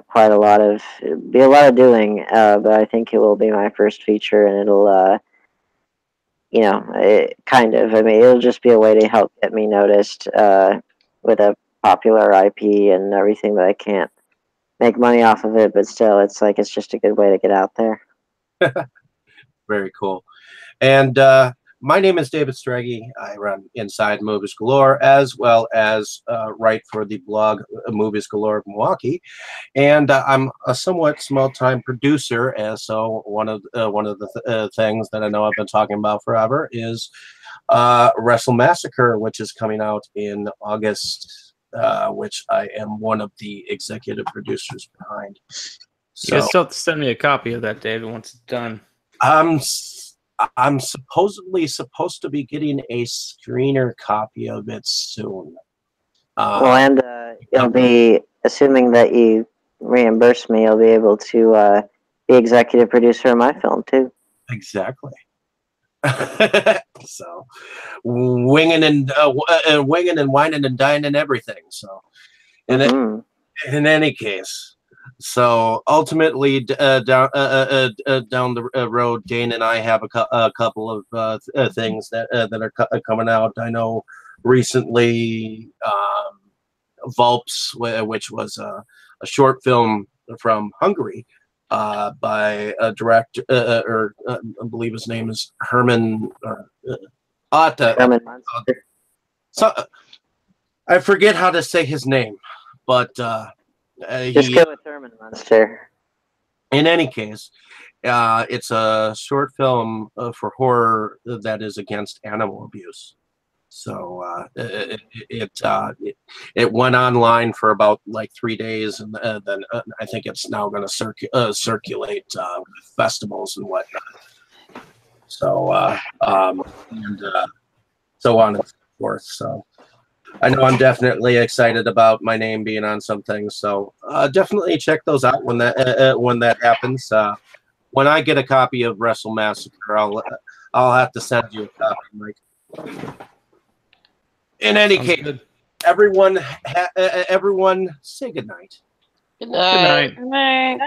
quite a lot of doing. But I think it will be my first feature, and it'll it'll just be a way to help get me noticed with a popular IP and everything, that I can't make money off of it, but still, it's just a good way to get out there. Very cool. And my name is David Strege. I run Inside Movies Galore, as well as write for the blog Movies Galore of Milwaukee. And I'm a somewhat small-time producer. And so one of the things that I know I've been talking about forever is Wrestle Massacre, which is coming out in August, which I am one of the executive producers behind. So you still have to send me a copy of that, David, once it's done. I'm supposedly supposed to be getting a screener copy of it soon. And you'll be, assuming that you reimburse me, you'll be able to be executive producer of my film too. Exactly. So, winging and whining and dining and everything. So, in any case. So ultimately, down the road, Dane and I have a couple of things that are coming out. I know recently, Vulps, which was a short film from Hungary by a director, I believe his name is Herman. Herman Munster. So I forget how to say his name, but Just go with Herman Munster. in any case, it's a short film for horror that is against animal abuse. So it went online for about like 3 days, and then I think it's now going to circulate festivals and whatnot. So and so on and so forth. So I know I'm definitely excited about my name being on some things. So definitely check those out when that happens. When I get a copy of Wrestle Massacre, I'll have to send you a copy, Mike. In any Sounds case, good. everyone say goodnight. Good night. Good night. Right.